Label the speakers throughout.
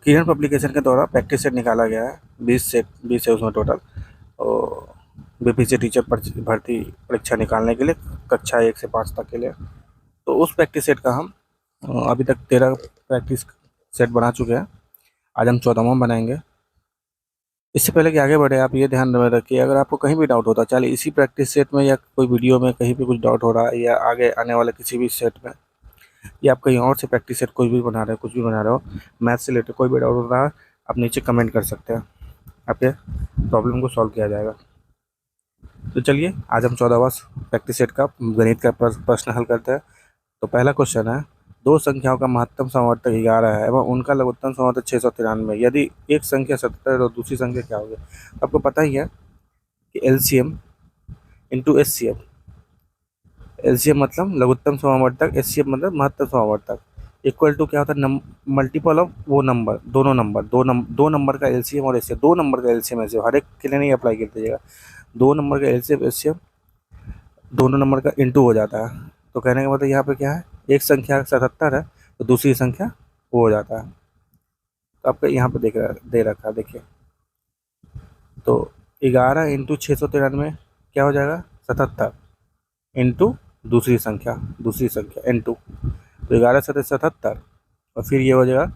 Speaker 1: किरण publication के द्वारा practice set निकाला गया है, 20 है उसमें टोटल। और बीपीसी टीचर भर्ती परीक्षा निकालने के लिए कक्षा 1 से 5 तक के लिए। तो उस प्रैक्टिस सेट का हम अभी तक 13 प्रैक्टिस सेट बना चुके हैं। आज हम 14वां बनाएंगे। इससे पहले कि आगे बढ़े, आप ये ध्यान में रखिए, अगर आपको कहीं भी डाउट होता है, चाहे इसी प्रैक्टिस सेट में या कोई वीडियो में कहीं भी कुछ डाउट हो रहा है, या आगे आने वाले किसी भी सेट में, या आप कहीं और से प्रैक्टिस सेट कोई भी बना रहे हो, कुछ भी बना रहे हो, मैथ से रिलेटेड कोई भी डाउट हो रहा है, आप नीचे कमेंट कर सकते हैं, आपके प्रॉब्लम को सॉल्व किया जाएगा। तो चलिए आज हम 14वां प्रैक्टिस सेट का गणित का प्रश्न हल करते हैं। तो पहला क्वेश्चन है, दो संख्याओं का महत्तम समवर्तक 11 है एवं उनका लघुत्तम समवर्तक 693, यदि एक संख्या 70 और दूसरी संख्या क्या होगी। आपको पता ही है कि एलसीएम इंटू एचसीएफ। एलसीएम मतलब लघुत्तम समवर्तक, एचसीएफ मतलब महत्तम समवर्तक, इक्वल टू क्या होता है, मल्टीपल ऑफ वो नंबर, दो नंबर का एलसीएम और एचसीएफ, दो नंबर का एलसीएम एचसीएफ हर एक के लिए नहीं अप्लाई कर दीजिएगा। दो नंबर का एलसीएम एचसीएफ दोनों नंबर का इंटू हो जाता है। तो कहने का मतलब यहाँ पे क्या है, एक संख्या 77 है तो दूसरी संख्या वो हो जाता है। तो आपका यहाँ पे दे रखा है, देखिए। तो 11 इंटू 693 क्या हो जाएगा, 77 इंटू दूसरी संख्या इंटू, तो 11 7 77, और फिर ये हो जाएगा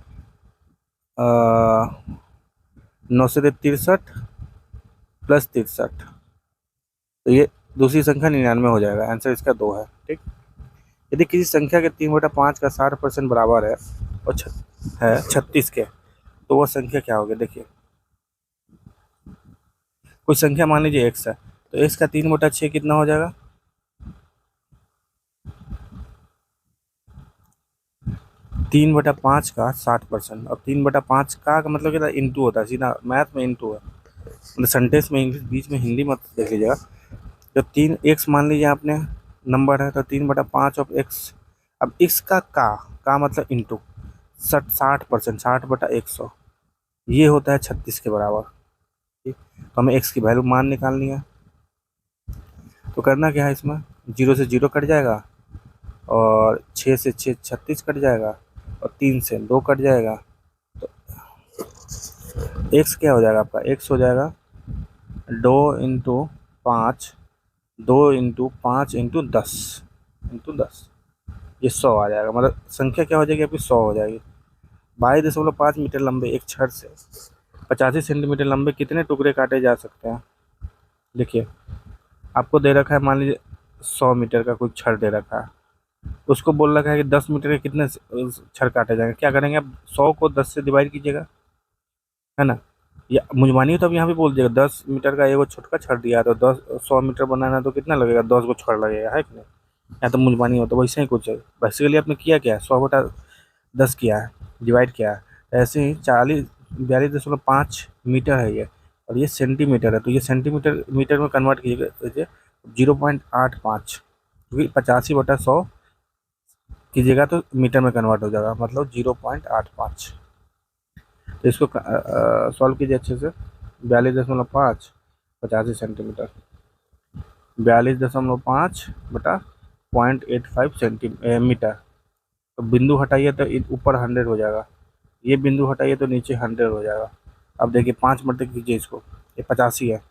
Speaker 1: 9 से 63 प्लस 63, तो ये दूसरी संख्या 99 हो जाएगा। आंसर इसका 2 है। ठीक। यदि किसी संख्या के 3/5 का 60% बराबर है और है 36 के, तो वह संख्या क्या होगी। देखिए, कोई संख्या मान लीजिए x है, तो x का 3/6 कितना हो जाएगा, 3/5 का 60%, और 3/5 का मतलब क्या, इंटू होता है, सीधा मैथ में इंटू है, मतलब सेंटेंस में इंग्लिश बीच में हिंदी मत देख लीजिएगा। जब 3x मान लीजिए आपने नंबर है, तो 3/5 ऑफ x, अब x का मतलब इंटू 60%, 60/100, ये होता है 36 के बराबर। ठीक। तो हमें x की वैल्यू मान निकालनी है। तो करना क्या है, इसमें 0 से 0 कट जाएगा, और 6 से 6 36 कट जाएगा, और 3 से 2 कट जाएगा। तो x क्या हो जाएगा आपका, x हो जाएगा 2 इंटू 5, 2 इंटू 5 इंटू 10 ये 100 आ जाएगा। मतलब संख्या क्या हो जाएगी आपकी, 100 हो जाएगी। 22.5 मीटर लंबे एक छड़ से 85 सेंटीमीटर लंबे कितने टुकड़े काटे जा सकते हैं। देखिए, आपको दे रखा है, मान लीजिए 100 मीटर का कोई छड़ दे रखा है, उसको बोल रखा है कि 10 मीटर के कितने छड़ काटे जाएंगे। क्या करेंगे आप, 100 को 10 से डिवाइड कीजिएगा, है ना। या मुझमानी तो अब यहाँ भी बोल दीजिएगा, 10 मीटर का एगो छोटका छड़ दिया है, तो 100 मीटर बनाना तो कितना लगेगा, 10 को छड़ लगेगा, है कि नहीं। या तो मुझमानी हो तो वैसे ही कुछ है। बेसिकली आपने किया क्या है, 100/10 किया है, डिवाइड किया है। ऐसे ही 42.5 मीटर है ये, और ये सेंटीमीटर है, तो ये सेंटीमीटर मीटर में कन्वर्ट कीजिएगा 0.85, क्योंकि 85/100 कीजिएगा तो मीटर में कन्वर्ट हो जाएगा, मतलब 0.85। तो इसको सॉल्व कीजिए अच्छे से। 42.5 85 सेंटीमीटर, 42.5 बटा 0.85 सेंटीमीटर। तो बिंदु हटाइए तो ऊपर 100 हो जाएगा, ये बिंदु हटाइए तो नीचे 100 हो जाएगा। अब देखिए 5 मल्टी कीजिए इसको, ये 85 है,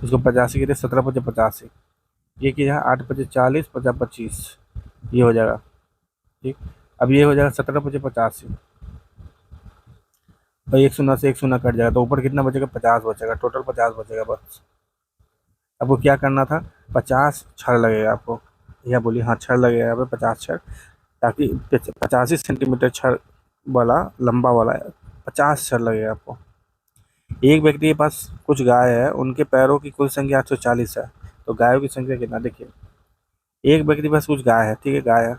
Speaker 1: इसको 85 कीजिए, 17×5 85, ये कीजिए 8×5 40, 50×25, ये हो जाएगा। ठीक। अब ये हो जाएगा 17×85, और एक शून्य से एक शून्य कट जाएगा, तो ऊपर कितना बचेगा, 50 बचेगा, टोटल 50 बचेगा बस। आपको क्या करना था, 50 छड़ लगेगा आपको, या बोलिए हाँ छड़ लगेगा यहाँ पे 50 छड़, ताकि 85 सेंटीमीटर छड़ वाला लंबा वाला 50 छड़ लगेगा आपको। एक व्यक्ति के पास कुछ गाय है, उनके पैरों की कुल संख्या 840 है, तो गायों की संख्या कितना। देखिए, एक व्यक्ति के पास कुछ गाय है, ठीक है, गाय है,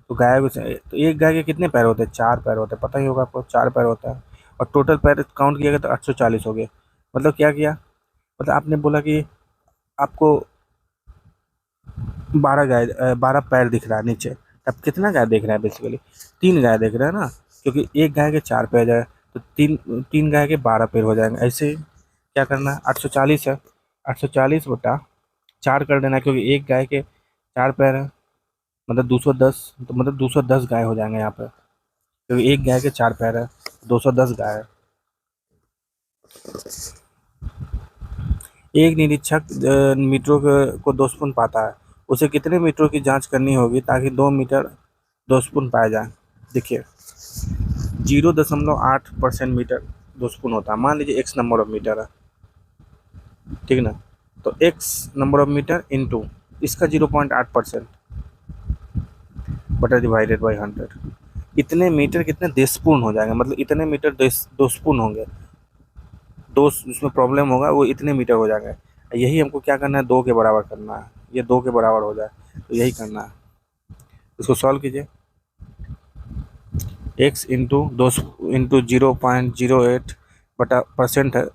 Speaker 1: तो तो एक गाय के कितने पैर होते हैं, 4 पैर होते हैं, पता ही होगा आपको, 4 पैर होता है, और टोटल पैर काउंट किया गया तो 840 हो गए। मतलब क्या किया, मतलब आपने बोला कि आपको 12 पैर दिख रहा है नीचे, अब कितना गाय देख रहा है, बेसिकली 3 गाय देख रहा है ना, क्योंकि एक गाय के 4 पैर है, तो तीन तीन गाय के 12 पैर हो जाएंगे। ऐसे ही क्या करना है, 840 है, 840/4 कर देना है, क्योंकि एक गाय के 4 पैर है, मतलब 210, तो मतलब 210 गाय हो जाएंगे यहाँ पे, क्योंकि एक गाय के 4 पैर है, 210 गाय है। एक निरीक्षक मीटरों को दोषपूर्ण पाता है, उसे कितने मीटरों की जांच करनी होगी ताकि 2 मीटर दोषपूर्ण पाया जाए? देखिए, 0.8% मीटर दोषपूर्ण होता है। मान लीजिए एक्स नंबर ऑफ मीटर है, ठीक ना, तो x number of metre into इसका 0.8% बटा डिवाइडेड बाई 100, इतने मीटर कितने देशपूर्ण हो जाएंगे, मतलब इतने मीटर दोषपूर्ण होंगे, दोष उसमें प्रॉब्लम होगा, वो इतने मीटर हो जाएंगे। यही हमको क्या करना है, 2 के बराबर करना है, ये 2 के बराबर हो जाए, तो यही करना है। इसको सॉल्व कीजिए। एक्स इंटू दो इंटू 0.08 बटा परसेंट है,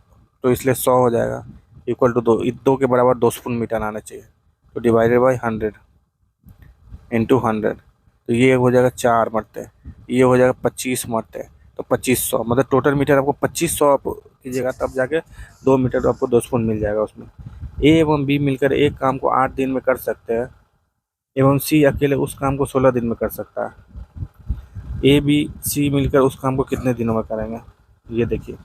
Speaker 1: तो इसलिए 100 हो जाएगा, इक्वल टू 2 के बराबर दोषपूर्ण मीटर आना चाहिए, तो डिवाइडेड बाई 100 इंटू 100, तो ये हो जाएगा 4 मरते, ये हो जाएगा 25 मरते, तो 2500, मतलब टोटल मीटर आपको 2500 आप कीजिएगा, तब जाके 2 मीटर आपको दोषपूर्ण मिल जाएगा उसमें। ए एवं बी मिलकर एक काम को 8 दिन में कर सकते हैं, एवं सी अकेले उस काम को 16 दिन में कर सकता है। ए बी सी मिलकर उस काम को कितने दिनों में करेंगे, ये देखिए।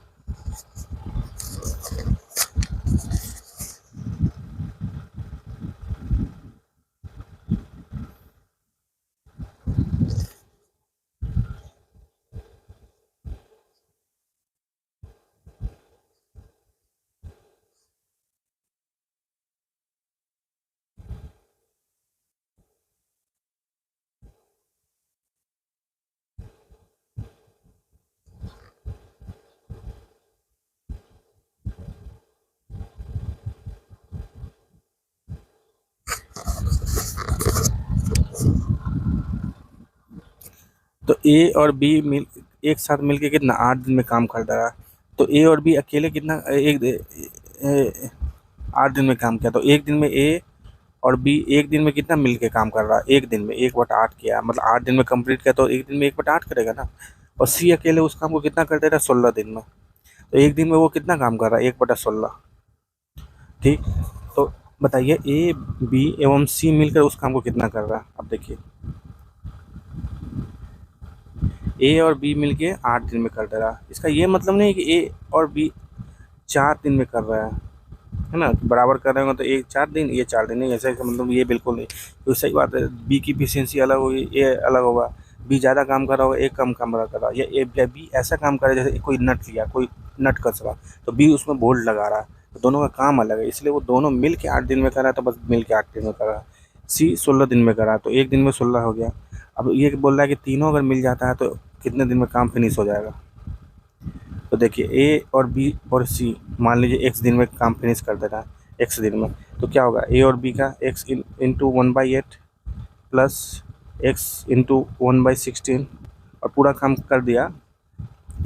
Speaker 1: तो ए और बी मिल एक साथ मिलके कितना 8 दिन में काम कर रहा है, तो ए और बी अकेले कितना 8 दिन में काम किया, तो एक दिन में ए और बी एक दिन में कितना मिलके काम कर रहा है, एक दिन में 1/8 किया, मतलब 8 दिन में कंप्लीट किया, तो एक दिन में 1/8 करेगा ना। और सी अकेले उस काम को कितना कर दे रहा है, 16 दिन में, तो एक दिन में वो कितना काम कर रहा है, 1/16। ठीक, तो बताइए ए बी एवं सी मिलकर उस काम को कितना कर रहा है, अब देखिए। ए और बी मिलके 8 दिन में कर दे रहा है, इसका ये मतलब नहीं है कि ए और बी 4 दिन में कर रहा है ना, बराबर कर रहे हो तो एक 4 दिन ये 4 दिन, नहीं ऐसा का मतलब ये बिल्कुल नहीं। तो सही बात है, बी की इफिशियंसी अलग होगी, ए अलग होगा, बी ज़्यादा काम कर रहा होगा, ए कम काम कर रहा है, या ए या बी ऐसा काम कर रहा है जैसे कोई नट लिया, कोई नट कस रहा, तो बी उसमें बोल्ट लगा रहा है, तो दोनों का काम अलग है, इसलिए वो दोनों मिल के 8 दिन में कर रहा है, तो बस मिल के 8 दिन में कर रहा है। सी 16 दिन में कर रहा है, तो एक दिन में 16 हो गया। अब ये बोल रहा है कि तीनों अगर मिल जाता है तो कितने दिन में काम फिनिश हो जाएगा, तो देखिए ए और बी और सी मान लीजिए एक्स दिन में काम फिनिश कर दे रहा है, एक्स दिन में, तो क्या होगा, ए और बी का x into 1/8 plus x into 1/16, और पूरा काम कर दिया,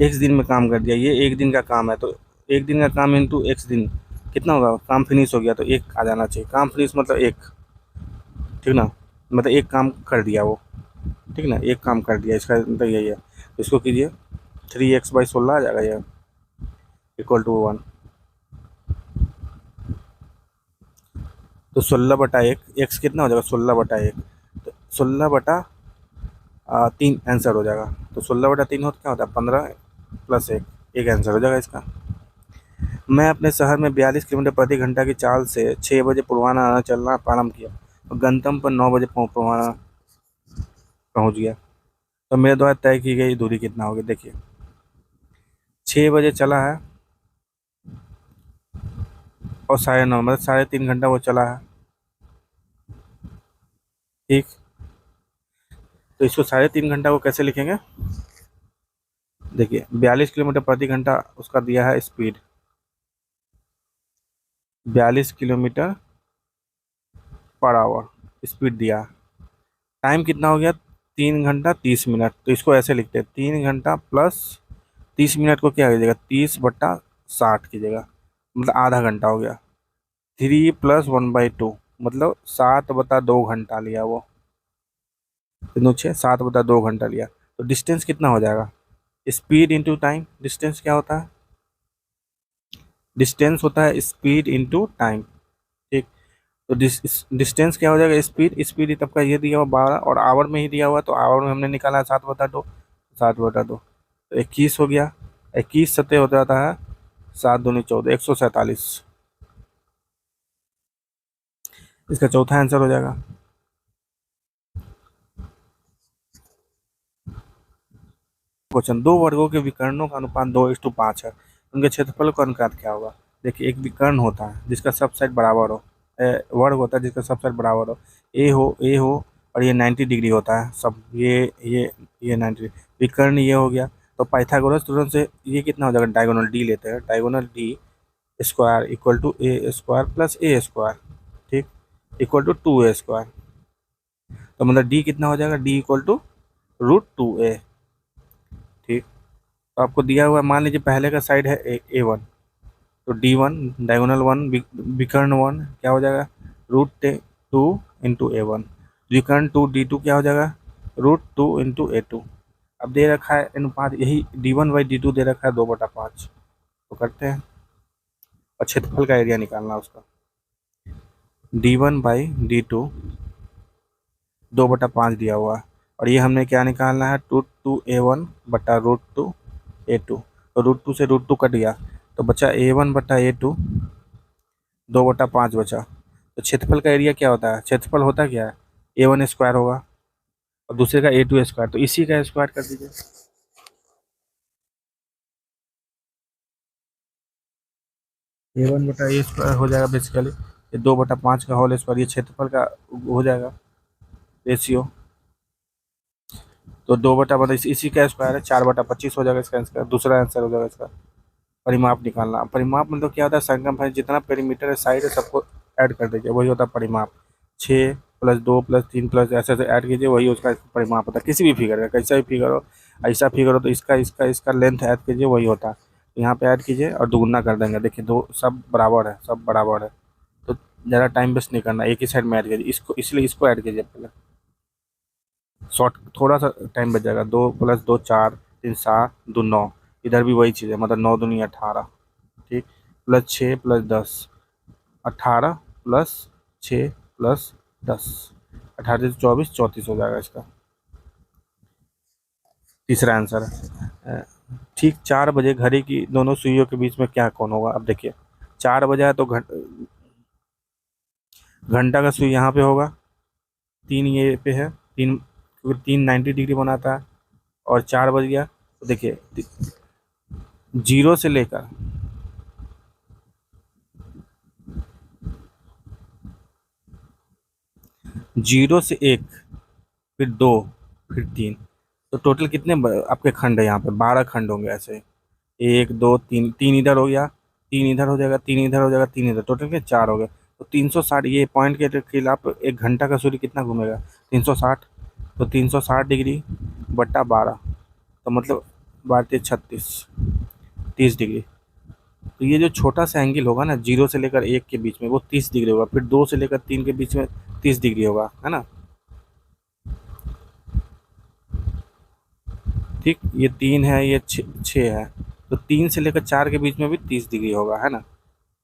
Speaker 1: एक्स दिन में काम कर दिया, ये एक दिन का काम है, तो एक दिन का काम इंटू एक्स दिन कितना होगा, काम फिनिश हो गया, तो एक आ जाना चाहिए, काम फिनिश मतलब एक, ठीक ना, मतलब एक काम कर दिया वो, ठीक ना, एक काम कर दिया, इसका मतलब यही है, तो इसको कीजिए, 3x/16 आ जाएगा ये, इक्वल टू 1, तो 16/1, एक्स कितना हो जाएगा, 16/1, तो 16/3 आंसर हो जाएगा, तो 16/3 हो तो क्या होता है, 15 + 1, एक आंसर हो जाएगा इसका। मैं अपने शहर में 42 किलोमीटर प्रति घंटा की चाल से 6 बजे पूर्वाह्न आना चलना प्रारंभ किया और गंतव्य पर 9 बजे पूर्वाह्न पहुंच गया, तो मेरे द्वारा तय की गई दूरी कितना होगी, देखिए 6 बजे चला है और 9:30, मतलब 3.5 घंटा वो चला है, ठीक, तो इसको 3.5 घंटा को कैसे लिखेंगे, देखिए 42 किलोमीटर प्रति घंटा उसका दिया है speed, 42 kilometre per hour speed दिया, टाइम कितना हो गया, 3 घंटा 30 मिनट, तो इसको ऐसे लिखते हैं, 3 घंटा प्लस 30 मिनट को क्या कीजिएगा, 30/60 कीजिएगा, मतलब आधा घंटा हो गया, 3 + 1/2, मतलब 7/2 घंटा लिया वो, तीनों 6, 7/2 घंटा लिया, तो डिस्टेंस कितना हो जाएगा, स्पीड इंटू टाइम, डिस्टेंस क्या होता है, डिस्टेंस होता है स्पीड इंटू टाइम, ठीक, तो डिस्टेंस क्या हो जाएगा, स्पीड, स्पीड तब का ये दिया हुआ 12 और आवर में ही दिया हुआ, तो आवर में हमने निकाला 7/2, 7/2 तो 21 हो गया। 21 सत्ते हो जाता है 7 दूनी 14, 147। इसका चौथा आंसर हो जाएगा। क्वेश्चन, दो वर्गों के विकर्णों का अनुपात 2:5 है, उनके क्षेत्रफल का अनुपात क्या होगा। देखिए, एक विकर्ण होता है जिसका सब साइड बराबर हो, वर्ग होता है जिसका सब साइड बराबर हो, ए हो और ये 90 डिग्री होता है सब, ये 90 विकर्ण ये हो गया। तो पाइथागोरस थ्योरम से ये कितना हो जाएगा, डायगोनल डी लेते हैं, diagonal D square equal to A square plus A square, ठीक, इक्वल टू 2a²। तो मतलब डी कितना हो जाएगा, डी इक्वल टू √2a, ठीक। तो आपको दिया हुआ है, मान लीजिए पहले का साइड है A1, तो D1 डायगोनल 1 विकर्ण 1 क्या हो जाएगा, √2 इंटू A1, विकर्ण 2 D2 क्या हो जाएगा, √2 इंटू A2। अब दे रखा है अनुपात, यही D1/D2 दे रखा है 2/5, तो करते हैं। और क्षेत्रफल का एरिया निकालना है उसका, D1/D2 2/5 दिया हुआ है, और ये हमने क्या निकालना है, √2A1/√2A2, तो √2 से √2 कट गया, तो बचा A1/A2, 2/5 बचा। तो क्षेत्रफल का एरिया क्या होता है, क्षेत्रफल होता क्या है, A1² होगा और दूसरे का A2², तो इसी का स्क्वायर कर दीजिए। A1/A² हो जाएगा बेसिकली, ये 2/5 का होल स्क्वायर, ये क्षेत्रफल का हो जाएगा रेशियो। तो 2/, इसी का स्क्वायर है, 4/25 हो जाएगा इसका आंसर, दूसरा आंसर हो जाएगा इसका। परिमाप निकालना, परिमाप मतलब क्या होता है, संगम है, जितना पेरीमीटर है, साइड है, सबको ऐड कर दीजिए, वही होता है परिमाप। 6+2+3+ ऐसे ऐसे ऐड कीजिए, वही उसका परिमाप होता है, किसी भी फिगर का, कैसा भी फिगर हो, ऐसा फिगर हो तो इसका इसका इसका लेंथ ऐड कीजिए, वही होता है। यहाँ पे ऐड कीजिए और दुगुना कर देंगे, देखिए दो सब बराबर है, सब बराबर है। तो ज़्यादा टाइम वेस्ट नहीं करना, एक ही साइड में ऐड कीजिए इसको, इसलिए इसको ऐड कीजिए पहले, शॉर्ट थोड़ा सा टाइम बच जाएगा। 2+2 4, 3 7 2 9, इधर भी वही चीज़ है, मतलब 9 दूनी 18, ठीक, +6+10, 18 +6+10, 18 से 24, 34 हो जाएगा इसका तीसरा आंसर है। ठीक 4 बजे घड़ी की दोनों सुइयों के बीच में क्या कोण होगा। अब देखिए 4 बजे है तो घंटा का सुई यहाँ पे होगा, 3 ये पे है, 3, क्योंकि 3 90 डिग्री बनाता है, और 4 बज गया तो देखिए 0 से लेकर 1, फिर 2, फिर 3, तो टोटल कितने आपके खंड है, यहाँ पे 12 खंड होंगे ऐसे, 1 2 3, 3 इधर हो गया, 3 इधर हो जाएगा, 3 इधर हो जाएगा, 3 इधर, टोटल के 4 हो गए। तो 360, ये पॉइंट के खिलाफ 1 घंटा का सूर्य कितना घूमेगा, 360, तो 360 डिग्री बट्टा 12, तो मतलब 12×3 = 36, 30 डिग्री। तो ये जो छोटा सा एंगल होगा ना, 0 से लेकर 1 के बीच में, वो 30 डिग्री होगा, फिर 2 से लेकर 3 के बीच में 30 डिग्री होगा, है ना, ठीक। ये 3 है, ये 6 है, तो 3 से लेकर 4 के बीच में भी 30 डिग्री होगा, है ना,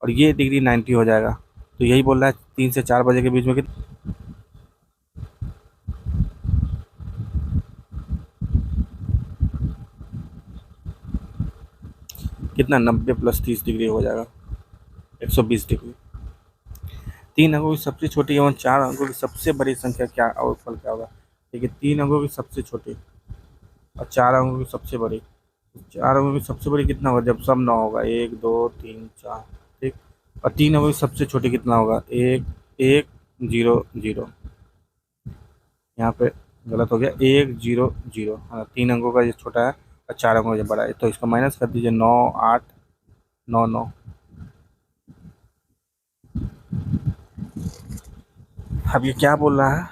Speaker 1: और ये डिग्री 90 हो जाएगा। तो यही बोल रहा है 3 से 4 बजे के बीच में कितना, 90 + 30 डिग्री हो जाएगा, 120 डिग्री। 3 अंकों की सबसे छोटी एवं 4 अंकों की सबसे बड़ी संख्या क्या और फल क्या होगा। देखिए 3 अंकों की सबसे छोटी और 4 अंकों की सबसे बड़ी, 4 अंकों की सबसे बड़ी कितना होगा, जब सब 9 होगा, 1 2 3 4, ठीक। और 3 अंकों की सबसे छोटी कितना होगा, 1 1 0 0, यहाँ पे गलत हो गया, 1 0 0, हाँ, 3 अंकों का ये छोटा है और 4 अंकों का ये बड़ा है, तो इसको माइनस कर दीजिए, 9 8 9 9। अब ये क्या बोल रहा है,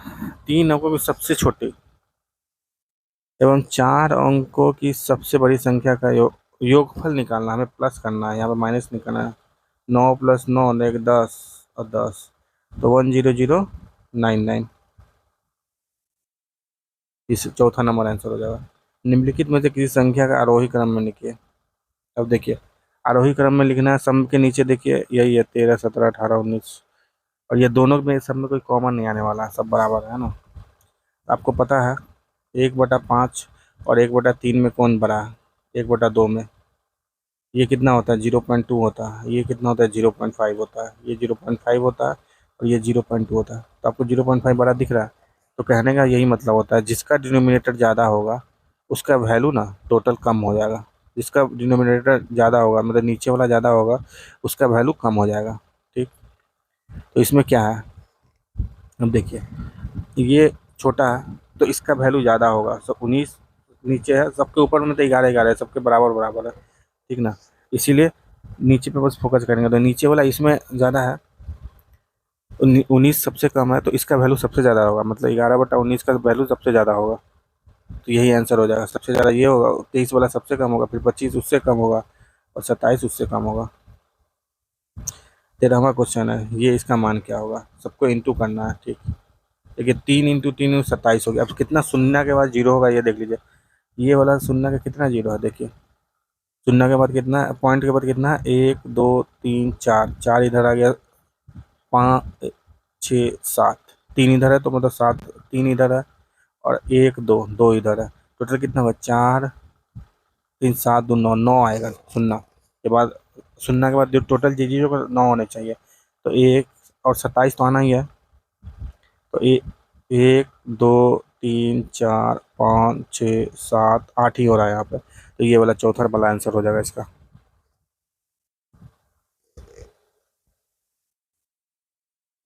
Speaker 1: 3 अंकों की सबसे छोटी एवं 4 अंकों की सबसे बड़ी संख्या का योगफल निकालना, हमें प्लस करना है, यहाँ पर माइनस नहीं करना है। 9 + 9 एक 10 और 10, तो 10099, इस चौथा नंबर आंसर हो जाएगा। निम्नलिखित में से किसी संख्या का आरोही क्रम में लिखिए। अब देखिए आरोही क्रम में लिखना है, सम के नीचे देखिए यही है, 13 17 18 19, और ये दोनों में सब में कोई कॉमन नहीं आने वाला है, सब बराबर है ना। आपको पता है 1/5 और 1/3 में कौन बड़ा है? 1/2 में ये कितना होता है? 0.2 होता है। ये कितना होता है? 0.5 होता है। ये 0.5 होता है और ये 0.2 होता है। तो आपको 0.5 बड़ा दिख रहा है। तो कहने का यही मतलब होता है, जिसका डिनोमिनेटर ज़्यादा होगा उसका वैल्यू ना टोटल कम हो जाएगा। जिसका डिनोमिनेटर ज़्यादा होगा मतलब नीचे वाला ज़्यादा होगा, उसका वैल्यू कम हो जाएगा। ठीक। तो इसमें क्या है, अब देखिए ये छोटा है तो इसका वैल्यू ज़्यादा होगा। सब 19 नीचे है, सबके ऊपर में तो 11 है, सबके बराबर बराबर है। ठीक ना। इसीलिए नीचे पे बस फोकस करेंगे, तो नीचे वाला इसमें ज़्यादा है। 19 सबसे कम है तो इसका वैल्यू सबसे ज़्यादा होगा, मतलब 11/19 का वैल्यू सबसे ज़्यादा होगा। तो यही आंसर हो जाएगा। सबसे ज़्यादा ये होगा, 23 वाला सबसे कम होगा, फिर 25 उससे कम होगा और 27 उससे कम होगा। 13वां क्वेश्चन है, ये इसका मान क्या होगा? सबको इंटू करना है। ठीक। देखिए 3 × 3 27 हो गया। अब कितना शून्य के बाद जीरो होगा ये देख लीजिए। ये वाला शून्य का कितना जीरो है देखिए। शून्य के बाद कितना है? पॉइंट के बाद कितना है? 1 2 3 4, 4 इधर आ गया, 5 6 7, 3 इधर है तो मतलब 7, 3 इधर है और 1 2, 2 इधर है। टोटल कितना होगा? 4 3 7 2 9, 9 आएगा शून्य के बाद। शून्य के बाद जो टोटल जीरो का 9 होने चाहिए। तो 1 और 27 तो आना ही है। तो 1 2 3 4 5 6 7 8 ही हो रहा है यहाँ पे। तो ये वाला चौथा वाला आंसर हो जाएगा इसका।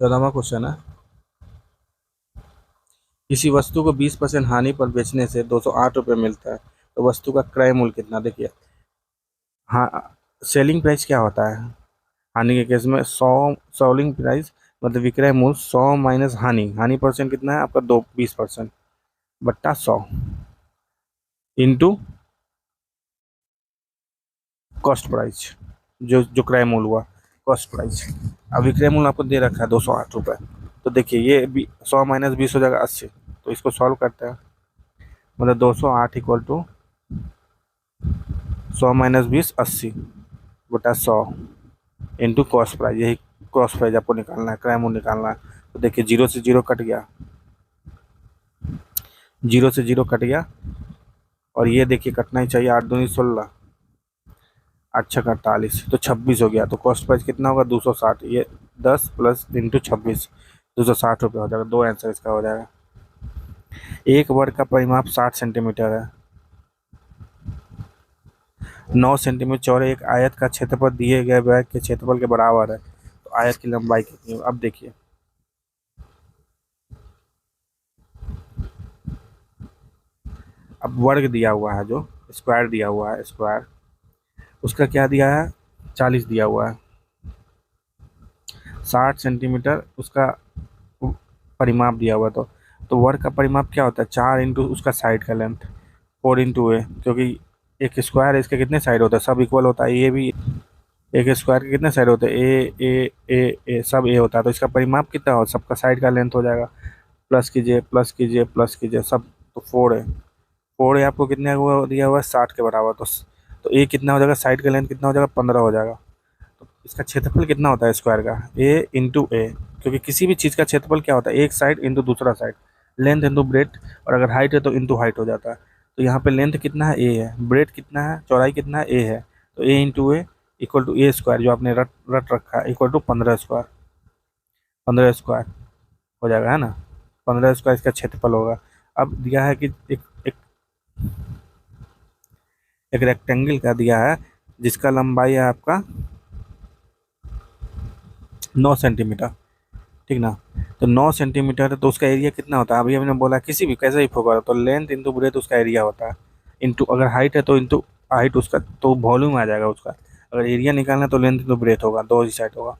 Speaker 1: 14वां क्वेश्चन है, किसी वस्तु को 20% हानि पर बेचने से 208 रुपये मिलता है, तो वस्तु का क्रय मूल्य कितना? देखिए हाँ, सेलिंग प्राइस क्या होता है हानि के केस में? 100 सेलिंग प्राइस मतलब विक्रय मूल्य 100 माइनस हानि। हानि परसेंट कितना है आपका? 20% बट्टा 100 इंटू कॉस्ट प्राइस, जो जो क्रय मूल्य हुआ कॉस्ट प्राइस। अब विक्रय मूल्य आपको दे रखा है 208 रुपये। तो देखिए ये 100 - 20 हो जाएगा 80। तो इसको सॉल्व करते हैं, मतलब 208 इक्वल टू 100 - 20 80 बटा 100 इंटू कॉस्ट प्राइस। यही कॉस्ट प्राइस आपको निकालना है, क्रय मूल्य निकालना है। तो देखिए 0 से 0 कट गया, 0 से 0 कट गया और ये देखिए कटना ही चाहिए। 8 दूनी 16, 8 छक्का 48, तो 26 हो गया। तो कॉस्ट प्राइस कितना होगा? 260। ये 10 प्लस इंटू 26, 260 रुपये हो जाएगा। दो आंसर इसका हो जाएगा। एक वर्ग का परिमाप 60 सेंटीमीटर है। 9 सेंटीमीटर चौड़े एक आयत का क्षेत्रफल दिए गए वर्ग के क्षेत्रफल के बराबर है, तो आयत की लंबाई कितनी है? अब देखिए अब वर्ग दिया हुआ है, जो स्क्वायर दिया हुआ है, स्क्वायर उसका क्या दिया है? 40 दिया हुआ है। 60 सेंटीमीटर उसका परिमाप दिया हुआ। तो वर्ग का परिमाप क्या होता है? 4 इंटू उसका साइड का लेंथ, 4 इंटू ए, क्योंकि एक स्क्वायर है इसके कितने साइड होता है? सब इक्वल होता है। ये भी एक स्क्वायर के कितने साइड होते हैं? ए सब ए होता है। तो इसका परिमाप कितना हो? सबका साइड का लेंथ हो जाएगा। प्लस कीजिए प्लस कीजिए प्लस कीजिए सब। तो 4 है, 4 है आपको कितने हुआ दिया हुआ है? 60 के बराबर। तो ए कितना हो जाएगा? साइड का लेंथ कितना हो जाएगा? 15 हो जाएगा। तो इसका क्षेत्रफल कितना होता है स्क्वायर का? ए, क्योंकि किसी भी चीज़ का क्षेत्रफल क्या होता है? एक साइड इंटू दूसरा साइड, लेंथ इंटू ब्रेथ, और अगर हाइट है तो इंटू हाइट हो जाता है। तो यहाँ पे लेंथ कितना है? ए है। ब्रेथ कितना है? चौड़ाई कितना है? ए है। तो a into a equal to A square, जो आपने रट रट रखा है, इक्वल टू 15 स्क्वायर। 15 स्क्वायर हो जाएगा, है ना। 15 स्क्वायर इसका क्षेत्रफल होगा। अब दिया है कि एक एक रेक्टेंगल का दिया है जिसका लंबाई है आपका 9 सेंटीमीटर। ठीक ना। तो 9 सेंटीमीटर है तो उसका एरिया कितना होता है? अभी हमने बोला किसी भी कैसे भी फोगा, तो लेंथ इंटू ब्रेथ उसका एरिया होता है, इंटू अगर हाइट है तो इंटू हाइट उसका, तो वॉल्यूम आ जाएगा उसका। अगर एरिया निकालना है तो लेंथ इंटू ब्रेथ होगा, दो ही साइड होगा।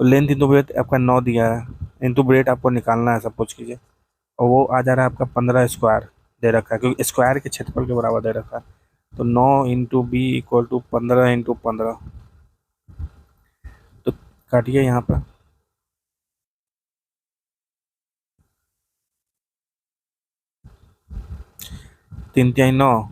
Speaker 1: तो लेंथ इंटू ब्रेथ आपका 9 दिया है, इंटू ब्रेथ आपको निकालना है, सब कुछ कीजिए। और वो आ जा रहा है आपका 15 स्क्वायर दे रखा है, क्योंकि स्क्वायर के क्षेत्रफल के बराबर दे रखा है। तो 9 into B equal to 15 into 15। तो काटिए यहाँ पर। 3 × 9,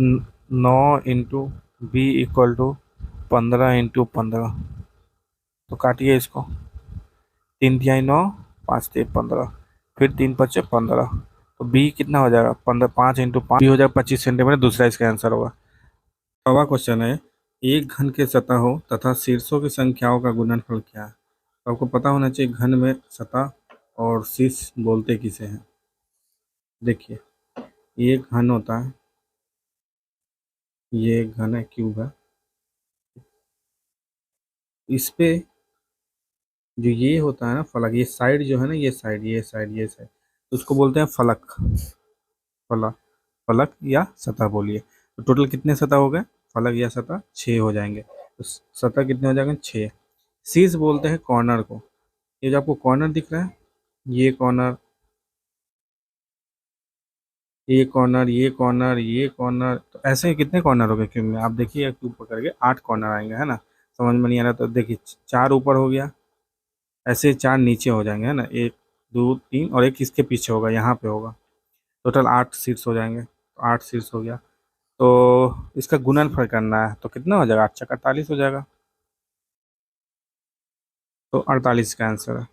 Speaker 1: 9 × B = 15 × 15। तो काटिए इसको, 3 × 9 5 × 3 = 15, फिर 3 × 5 = 15। तो बी कितना हो जाएगा, 15, 5 × 5 बी हो जाएगा 25 सेंटीमीटर। दूसरा इसका आंसर होगा। अगला क्वेश्चन है, एक घन के सतह हो तथा शीर्षों की संख्याओं का गुणनफल क्या है। तो आपको पता होना चाहिए घन में सतह और शीर्ष बोलते किसे हैं। देखिए, ये एक घन होता है, ये एक घन है, क्यूब है। इस पे जो ये होता है ना फलक, ये साइड जो है ना, ये साइड, ये साइड, ये साइड, तो उसको बोलते हैं फलक। फलक, फलक या सतह बोलिए। तो टोटल कितने सतह हो गए, फलक या सतह 6 हो जाएंगे। तो सतह कितने हो जाएंगे, 6। शीर्ष बोलते हैं कॉर्नर को। ये जो आपको कॉर्नर दिख रहा है, ये कॉर्नर, ये कॉर्नर, ये कॉर्नर, ये कॉर्नर, तो ऐसे ही कितने कॉर्नर हो गए क्यूब में, आप देखिए क्यूब पकड़ के 8 कॉर्नर आएंगे, है ना। समझ में नहीं आ रहा तो देखिए, 4 ऊपर हो गया, ऐसे 4 नीचे हो जाएंगे, है ना। 1 2 3 और एक इसके पीछे होगा, यहाँ पे होगा। टोटल 8 शीर्ष हो जाएंगे, तो 8 शीर्ष हो गया। तो इसका गुणनफल करना है, तो कितना हो जाएगा, 8 × 48 हो जाएगा। तो 48 का आंसर है।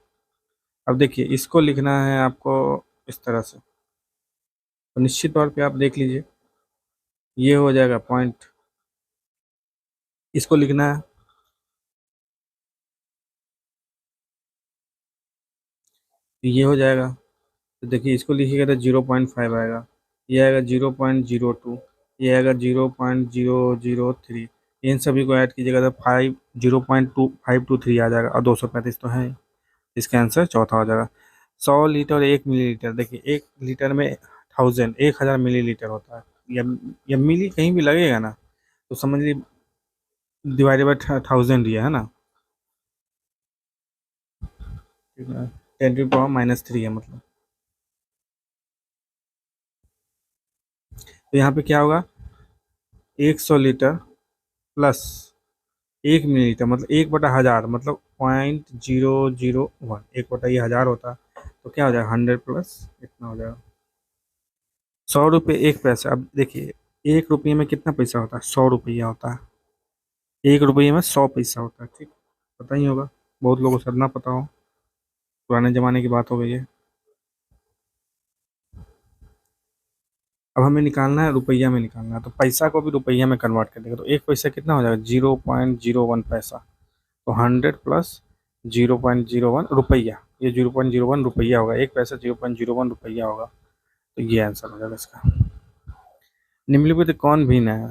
Speaker 1: अब देखिए, इसको लिखना है आपको इस तरह से, तो निश्चित तौर पे आप देख लीजिए, ये हो जाएगा पॉइंट, इसको लिखना है, तो ये हो जाएगा। तो देखिए, इसको लिखिएगा तो 0.5 आएगा, ये आएगा 0.02, ये आएगा 0.003। इन सभी को ऐड कीजिएगा तो 0.2523 आ जाएगा, और 235 तो है ही। इसका आंसर चौथा हो जाएगा। 100 लीटर और 1 मिलीलीटर, देखिए 1 लीटर में 1000 मिलीलीटर होता है, या मिली कहीं भी लगेगा ना, तो समझ लीजिए डिवाइडेड बाई 1000 ही है ना। 10⁻³ है मतलब। तो यहाँ पे क्या होगा, 100 लीटर प्लस 1 मिलीलीटर, मतलब 1/1000, मतलब 0.001, 1/, ये 1000 होता है, तो क्या हो जाएगा, 100 प्लस इतना हो जाएगा। 100 रुपये 1 पैसा। अब देखिए, 1 रुपये में कितना पैसा होता है, 100 रुपया होता है। 1 रुपये में 100 पैसा होता है, ठीक, पता ही होगा, बहुत लोगों को शायद ना पता हो, पुराने जमाने की बात हो गई है। अब हमें निकालना है, रुपया में निकालना है, तो पैसा को भी रुपया में कन्वर्ट कर देगा। तो 1 पैसा कितना हो जाएगा, 0.01 पैसा। तो 100 प्लस 0.01 रुपया, ये 0.01 रुपया होगा, 1 पैसा 0.01 रुपया होगा। तो ये आंसर हो जाएगा इसका। निम्नलिखित कौन भिन्न है,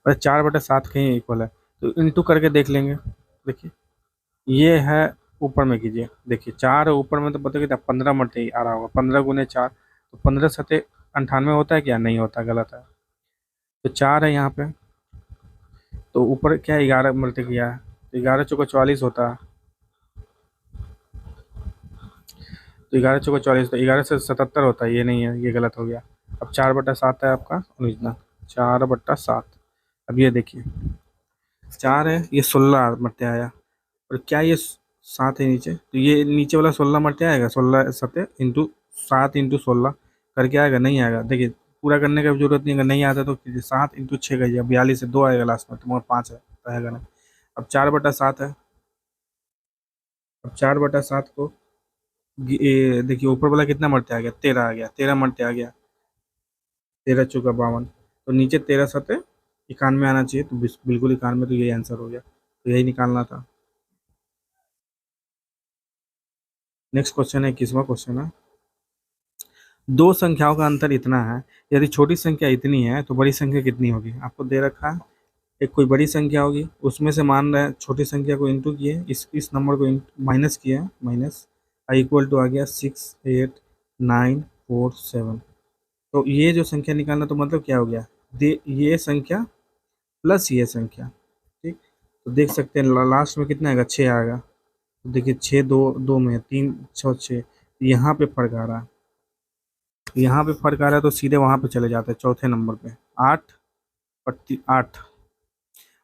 Speaker 1: और 4/7 कहीं इक्वल है, तो इंटू करके देख लेंगे। देखिए, ये है, ऊपर में कीजिए, देखिए 4 है ऊपर में, तो पता कितना 15 मल्टी आ रहा होगा, 15 × 4, तो 15×7 = 98 होता है क्या, नहीं होता, गलत है। तो 4 है यहाँ पे, तो ऊपर क्या है, 11 मल्टी किया है, तो 11×4 = 44 होता है। तो 11×4 = 44, तो 11 से 77 होता है, ये नहीं है, ये गलत हो गया। अब 4/7 है आपका ओरिजिनल, 4/7। अब ये देखिए, 4 है, ये 16 मरते आया, और क्या ये 7 है नीचे, तो ये नीचे वाला 16 मरते आएगा, 16×7 × 7 × 16 करके आएगा, नहीं आएगा। देखिए, पूरा करने की जरूरत नहीं है, अगर नहीं आता तो 7 × 6 करिए, 42 से 2 आएगा लास्ट में, तो मगर 5 है, तो आएगा नहीं। अब 4/7 है, अब 4/7 को देखिए, ऊपर वाला कितना मरते आ गया, 13 आ गया, 13 मरते आ गया, 13×4 = 52, तो नीचे 13×7 = 91 आना चाहिए, तो बिल्कुल 91, तो यही आंसर हो गया, तो यही निकालना था। नेक्स्ट क्वेश्चन है, 21वां क्वेश्चन है, दो संख्याओं का अंतर इतना है, यदि छोटी संख्या इतनी है तो बड़ी संख्या कितनी होगी। आपको दे रखा है, एक कोई बड़ी संख्या होगी, उसमें से मान रहे हैं छोटी संख्या को इंटू किए, इस नंबर को माइनस किया, माइनस इक्वल टू आ गया 68947। तो ये जो संख्या निकालना, तो मतलब क्या हो गया, ये संख्या प्लस ये संख्या, ठीक। तो देख सकते हैं लास्ट में कितना आएगा, 6 आएगा। तो देखिए, 6 दो दो में है, 3 6 6, यहाँ पे फर्क आ रहा है, यहाँ पे फर्क आ रहा है, तो सीधे वहाँ पे चले जाते हैं चौथे नंबर पे। 8 8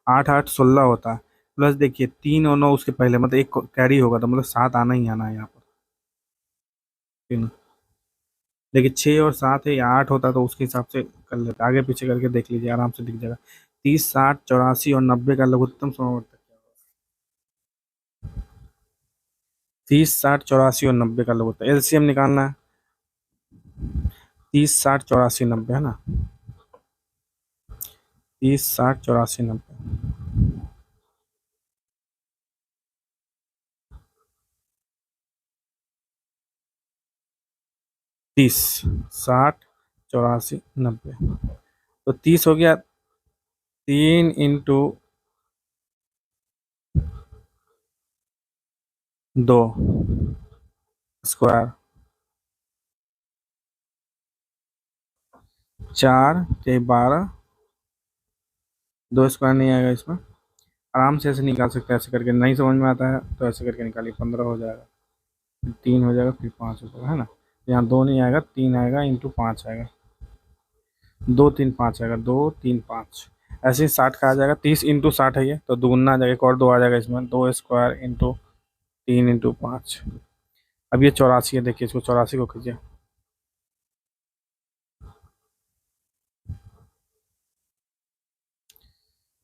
Speaker 1: 8 8 16 होता है, प्लस देखिए 3 और 9 उसके पहले, मतलब एक कैरी होगा, तो मतलब 7 आना ही आना है यहाँ पर, ठीक है ना। देखिए 6 और 7 है, या 8 होता तो उसके हिसाब से कर लेते, आगे पीछे करके देख लीजिए, आराम से दिख जाएगा। 30, 60, 84 और 90 का लघुत्तम समावर्तक क्या होगा? 30, 60, 84 और 90 का लघुत्तम, एलसीएम निकालना है। 30, 60, 84, 90 है ना। 30, 60, 84, 90। 30, 60, 84, 90। तो 30 हो गया, 3 × 2 स्क्वायर, 4 के 12, 2 स्क्वायर नहीं आएगा इसमें। आराम से ऐसे निकाल सकते हैं, ऐसे करके नहीं समझ में आता है तो ऐसे करके निकालिए, 15 हो जाएगा, फिर 3 हो जाएगा, फिर 5 हो जाएगा, है ना। यहाँ 2 नहीं आएगा, 3 आएगा, इंटू 5 आएगा, 2, 3, 5 आएगा, 2, 3, 5। ऐसे ही 60 का आ जाएगा, 30 × 60 है ये, तो दुगुना आ जाएगा, एक और 2 आ जाएगा इसमें, 2 स्क्वायर इंटू 3 × 5। अब ये 84 है, देखिए इसको 84 को कीजिए,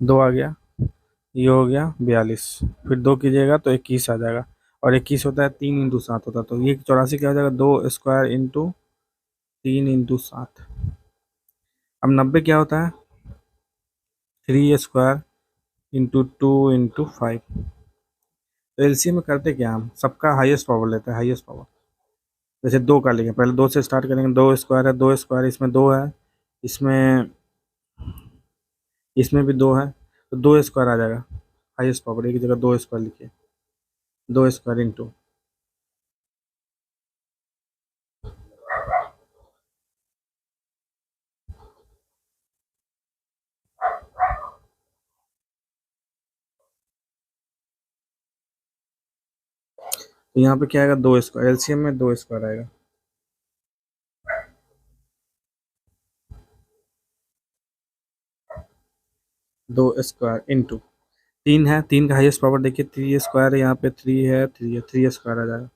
Speaker 1: 2 आ गया, ये हो गया 42, फिर 2 कीजिएगा तो 21 आ जाएगा, और 21 होता है 3 × 7 होता है, तो ये 84 क्या हो जाएगा, 2 स्क्वायर इंटू 3 × 7। अब 90 क्या होता है, 3 स्क्वायर इंटू 2 × 5। तो एलसीएम में करते क्या, हम सबका हाईएस्ट पावर लेते हैं, हाईएस्ट पावर। जैसे 2 का लेंगे, पहले 2 से स्टार्ट करेंगे, 2 स्क्वायर है, 2 स्क्वायर, इसमें 2 है, इसमें इसमें भी 2 है, तो 2 स्क्वायर आ जाएगा, हाईएस्ट पावर, एक जगह 2 स्क्वायर लिखिए, 2 स्क्वायर इंटू, तो यहाँ पे क्या आएगा, 2 स्क्वायर, एलसीएम में 2 स्क्वायर आएगा, 2 स्क्वायर इंटू 3 है, 3 का हाईएस्ट पावर देखिए, 3 स्क्वायर है, यहाँ पे 3 है, 3 है, 3 स्क्वायर आ जाएगा,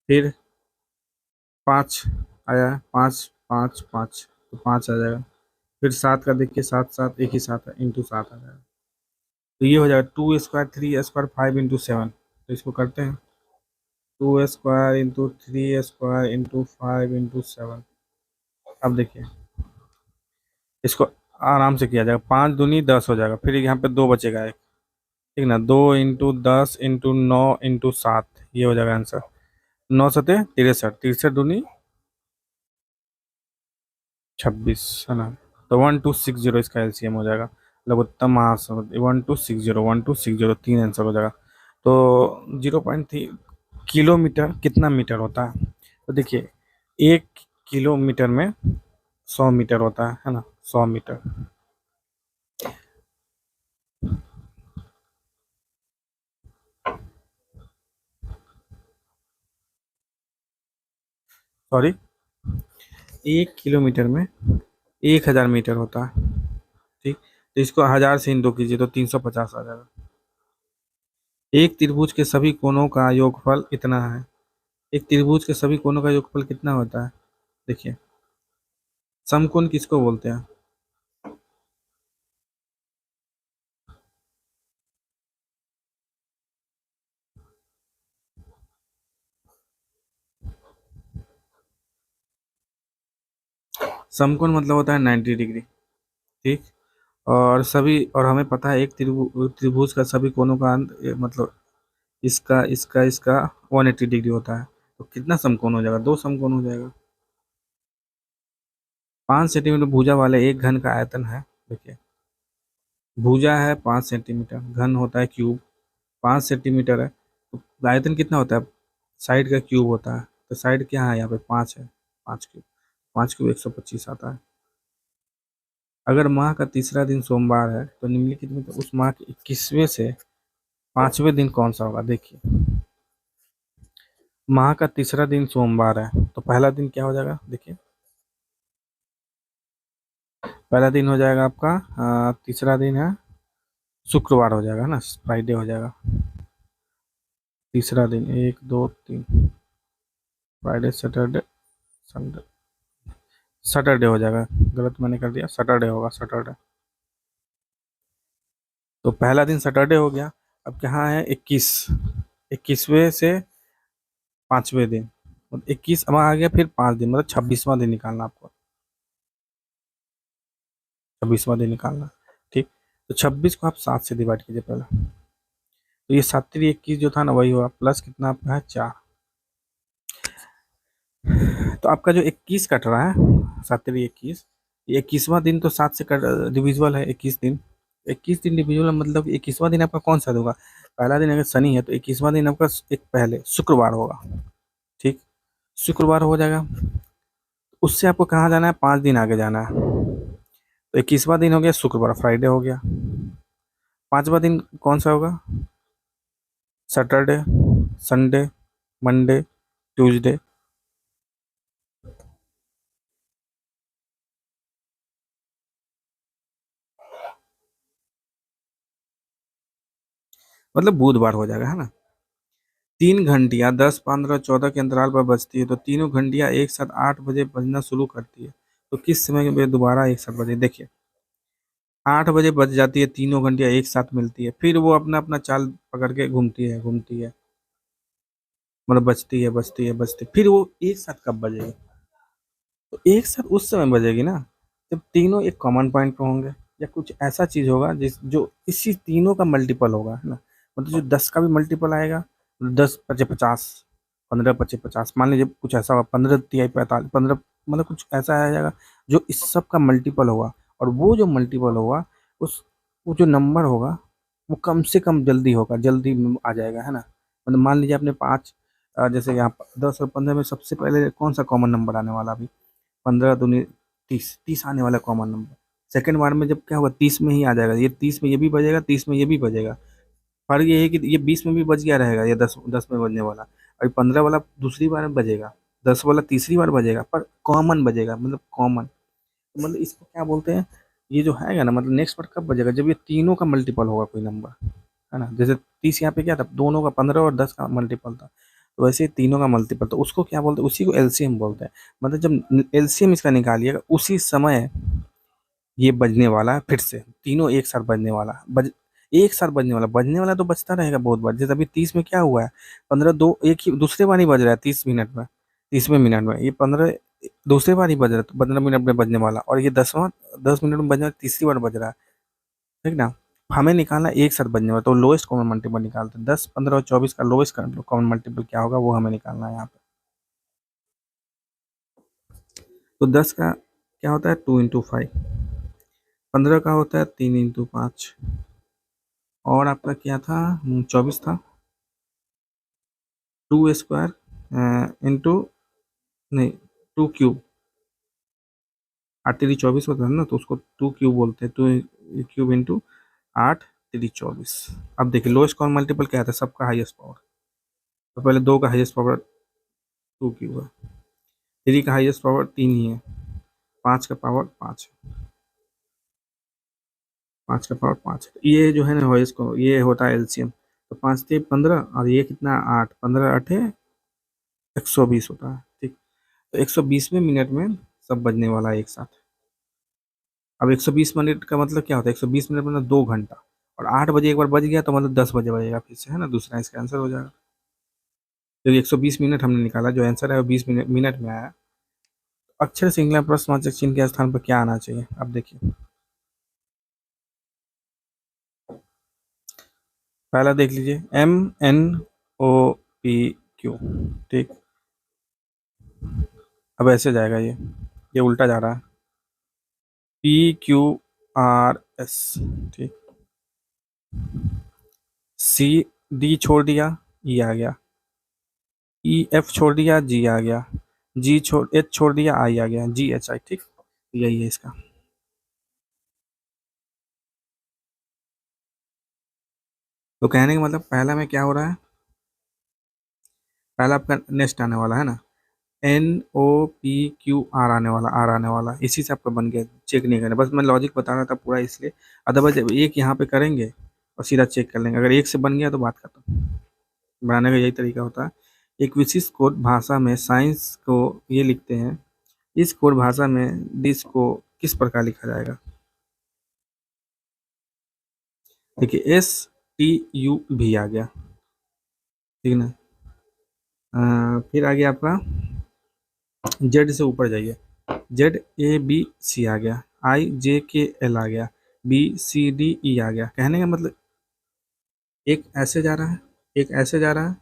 Speaker 1: फिर 5 आया, 5, 5, 5, तो 5 आ जाएगा, फिर 7 का देखिए, 7, 7 एक ही 7 है, इंटू 7 आ जाएगा, तो ये हो जाएगा 2 स्क्वायर, 3 स्क्वायर, 5 × 7, तो इसको करते हैं, 2 स्क्वायर इंटू 3 स्क्वायर इंटू 5 × 7। अब देखिए इसको आराम से किया जाएगा, 5 दूनी 10 हो जाएगा, फिर यहाँ पे 2 बचेगा एक, ठीक ना, 2 × 10 × 9 × 7, ये हो जाएगा आंसर, 9 × 7 = 63, 63 × 2 = 26, है ना। तो 1260 इसका एलसीएम हो जाएगा, लघुत्तम महासमुद्र, 1260, 3 आंसर हो जाएगा। तो 0.3 किलोमीटर कितना मीटर होता है, तो देखिए 1 किलोमीटर में 100 मीटर होता है ना, 100 मीटर। सॉरी, 1 किलोमीटर में 1000 मीटर होता है, ठीक, तो इसको 1000 से इंटू कीजिए तो 350 आ जाएगा। एक त्रिभुज के सभी कोणों का योगफल इतना है, एक त्रिभुज के सभी कोणों का योगफल कितना होता है, देखिए समकोण किसको बोलते हैं, समकोण मतलब होता है 90 डिग्री, ठीक। और हमें पता है एक त्रिभुज का सभी कोणों का अंत मतलब इसका इसका इसका 180 डिग्री होता है, तो कितना समकोण हो जाएगा, 2 समकोण हो जाएगा। 5 सेंटीमीटर भुजा वाले एक घन का आयतन है, देखिए भुजा है 5 सेंटीमीटर, घन होता है क्यूब, 5 सेंटीमीटर है, तो आयतन कितना होता है, साइड का क्यूब होता है, तो साइड क्या है, यहाँ पे 5 है, 5 क्यूब, 5 क्यूब 125 आता है। अगर माह का तीसरा दिन सोमवार है तो निम्नलिखित में तो उस माह के 21वें से 5वें दिन कौन सा होगा, देखिए माह का तीसरा दिन सोमवार है, तो पहला दिन क्या हो जाएगा, देखिए पहला दिन हो जाएगा आपका तीसरा दिन है शुक्रवार हो जाएगा ना, फ्राइडे हो जाएगा, तीसरा दिन 1, 2, 3, फ्राइडे, सैटरडे, संडे, सैटरडे हो जाएगा, गलत मैंने कर दिया, सैटरडे होगा, सैटरडे। तो पहला दिन सैटरडे हो गया। अब यहाँ है 21, 21वें से 5वें दिन, मतलब 21 अब आ गया, फिर 5 दिन, मतलब 26वां दिन निकालना आपको, 26वां दिन निकालना। ठीक। तो 26 को आप 7 से डिवाइड कीजिए पहले। तो ये 7×3 21 जो था ना, वही हुआ, प्लस कितना आपका है, 4। तो आपका जो 21 कट रहा है, 7×3 21, ये 21वां दिन तो 7 से कट डिविजिबल है, 21 दिन। 21 दिन डिविजिबल मतलब 21वां दिन आपका कौन सा होगा? पहला दिन अगर शनि है तो 21वां दिन आपका एक पहले शुक्रवार होगा। ठीक। शुक्रवार हो जाएगा। उससे आपको कहाँ जाना है, 5 दिन आगे जाना है। तो 21वां दिन हो गया शुक्रवार, फ्राइडे हो गया। 5वां दिन कौन सा होगा? Saturday, Sunday, Monday, Tuesday. मतलब बुधवार हो जाएगा, है ना। 3 घंटियां 10 15 14 के अंतराल पर बजती है, तो तीनों घंटियां एक साथ 8 बजे बजना शुरू करती है। तो किस समय में दोबारा एक साथ बजे, देखिए 8 बजे बज जाती है, तीनों घंटियां एक साथ मिलती है, फिर वो अपना अपना चाल पकड़ के घूमती है, मतलब बजती है, फिर वो एक साथ कब बजेगी? तो एक साथ उस समय बजेगी ना, जब तीनों एक कॉमन पॉइंट पे होंगे, या कुछ ऐसा चीज होगा जिस जो इसी तीनों का मल्टीपल होगा, है ना। मतलब जो 10 का भी मल्टीपल आएगा, 10×5 = 50, 15×5 = 50, मान लीजिए कुछ ऐसा होगा, 15×3 = 45, 15, मतलब कुछ ऐसा आ जाएगा जो इस सब का मल्टीपल होगा। और वो जो मल्टीपल होगा, उस वो जो नंबर होगा, वो कम से कम जल्दी होगा, जल्दी में आ जाएगा, है ना। मतलब मान लीजिए आपने पाँच, जैसे यहाँ 10 और 15 में सबसे पहले कौन सा कॉमन नंबर आने वाला अभी? 15 दूनी 30, 30 आने वाला कॉमन नंबर। सेकेंड बार में जब क्या होगा, 30 में ही आ जाएगा, ये 30 में ये भी बजेगा, 30 में ये भी बजेगा। फर्क ये है कि ये 20 में भी बज गया रहेगा, ये 10 10 में बजने वाला। अभी 15 वाला दूसरी बार में बजेगा, 10 वाला तीसरी बार बजेगा, पर कॉमन बजेगा, मतलब कॉमन। मतलब इसको क्या बोलते हैं, ये जो है ना, मतलब नेक्स्ट बार कब बजेगा, जब ये तीनों का मल्टीपल होगा कोई नंबर, है ना। जैसे 30 यहाँ पे क्या था, दोनों का 15 और 10 का मल्टीपल था, तो वैसे ही तीनों का मल्टीपल, तो उसको क्या बोलते हैं, उसी को एलसीएम बोलते हैं। मतलब जब एलसीएम इसका निकालिएगा, उसी समय ये बजने वाला है, फिर से तीनों एक साथ बजने वाला है। एक साथ बजने वाला तो बजता रहेगा बहुत बार। जैसे अभी 30 में क्या हुआ है, 15 दो एक ही दूसरे बार ही बज रहा है, 30 मिनट में, 30वें मिनट में ये 15 दूसरे बार ही बज रहा है, तो 15 मिनट में बजने वाला, और ये 10मिनट में बजने वाला तीसरी बार बज रहा है। ठीक ना। हमें निकालना एक साथ बजने वाला, तो लोएस्ट कॉमन मल्टीपल निकालते हैं, 10 15 और 24 का लोएस्ट कॉमन मल्टीपल क्या होगा, वो हमें निकालना है यहाँ पे। तो 10 का क्या होता है, 2×5। 15 का होता है 3×5। और आपका क्या था, 24 था, 2² इंटू, नहीं, 2³ 8×3 = 24 होता है ना, तो उसको 2³ बोलते हैं, 2³ इंटू 8×3 = 24। अब देखिए लोएस्ट कॉमन मल्टीपल क्या था, सबका हाईएस्ट पावर। तो पहले 2 का हाईएस्ट पावर 2³ है, 3 का हाईएस्ट पावर 3 ही है, 5 का पावर 5 है, 5 का पावर 5 है। तो ये जो है ना हाईएस्ट को, ये होता है एलसीएम। तो 5×3 = 15, और ये कितना 8, 15×8 = 120 होता है। ठीक। तो 120वें मिनट में सब बजने वाला है एक साथ। अब 120 मिनट का मतलब क्या होता है, 120 मिनट मतलब 2 घंटा। और 8 बजे एक बार बज गया तो मतलब 10 बजे बजेगा फिर से, है ना, दूसरा इसका आंसर हो जाएगा। क्योंकि 120 मिनट हमने निकाला, जो आंसर है वो 20 मिनट में आया। अक्षर श्रृंखला प्रश्नवाचक चिन्ह के स्थान पर क्या आना चाहिए, अब देखिए। पहला देख लीजिए, MNOPQ। ठीक। अब ऐसे जाएगा ये उल्टा जा रहा है, PQRS। ठीक। CD छोड़ दिया, E आ गया, EF छोड़ दिया, G आ गया, H छोड़ दिया, I आ गया, GHI। ठीक। यही है इसका। तो कहने का मतलब पहला में क्या हो रहा है, पहला आपका नेक्स्ट आने वाला है ना, NOPQR आने वाला, इसी से आपका बन गया, चेक नहीं करना, बस मैं लॉजिक बता रहा था पूरा इसलिए। अदरवाइज एक यहाँ पे करेंगे और सीधा चेक कर लेंगे, अगर एक से बन गया तो बात खत्म। बनाने का यही तरीका होता है। एक विशिष्ट कोड भाषा में साइंस को ये लिखते हैं, इस कोड भाषा में दिस को किस प्रकार लिखा जाएगा? देखिए STU भी आ गया, ठीक ना। फिर आ गया आपका जेड से ऊपर जाइए, ZABC आ गया, IJKL आ गया, BCDE आ गया। कहने का मतलब एक ऐसे जा रहा है, एक ऐसे जा रहा है,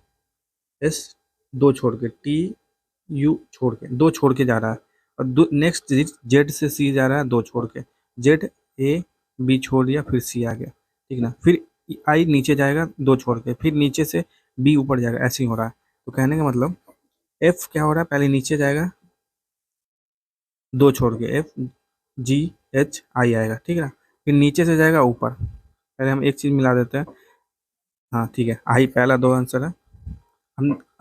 Speaker 1: एस दो छोड़ के, TU छोड़ के, दो छोड़ के जा रहा है, और दो नेक्स्ट जेड से सी जा रहा है, दो छोड़ के, ZAB छोड़ दिया, फिर सी आ गया, ठीक ना। फिर आई नीचे जाएगा दो छोड़ के, फिर नीचे से बी ऊपर जाएगा, ऐसे ही हो रहा है। तो कहने का मतलब एफ क्या हो रहा है, पहले नीचे जाएगा दो छोड़ के, FGHI आएगा, ठीक है ना। फिर नीचे से जाएगा ऊपर, पहले हम एक चीज मिला देते हैं। हाँ ठीक है, आई पहला दो आंसर है।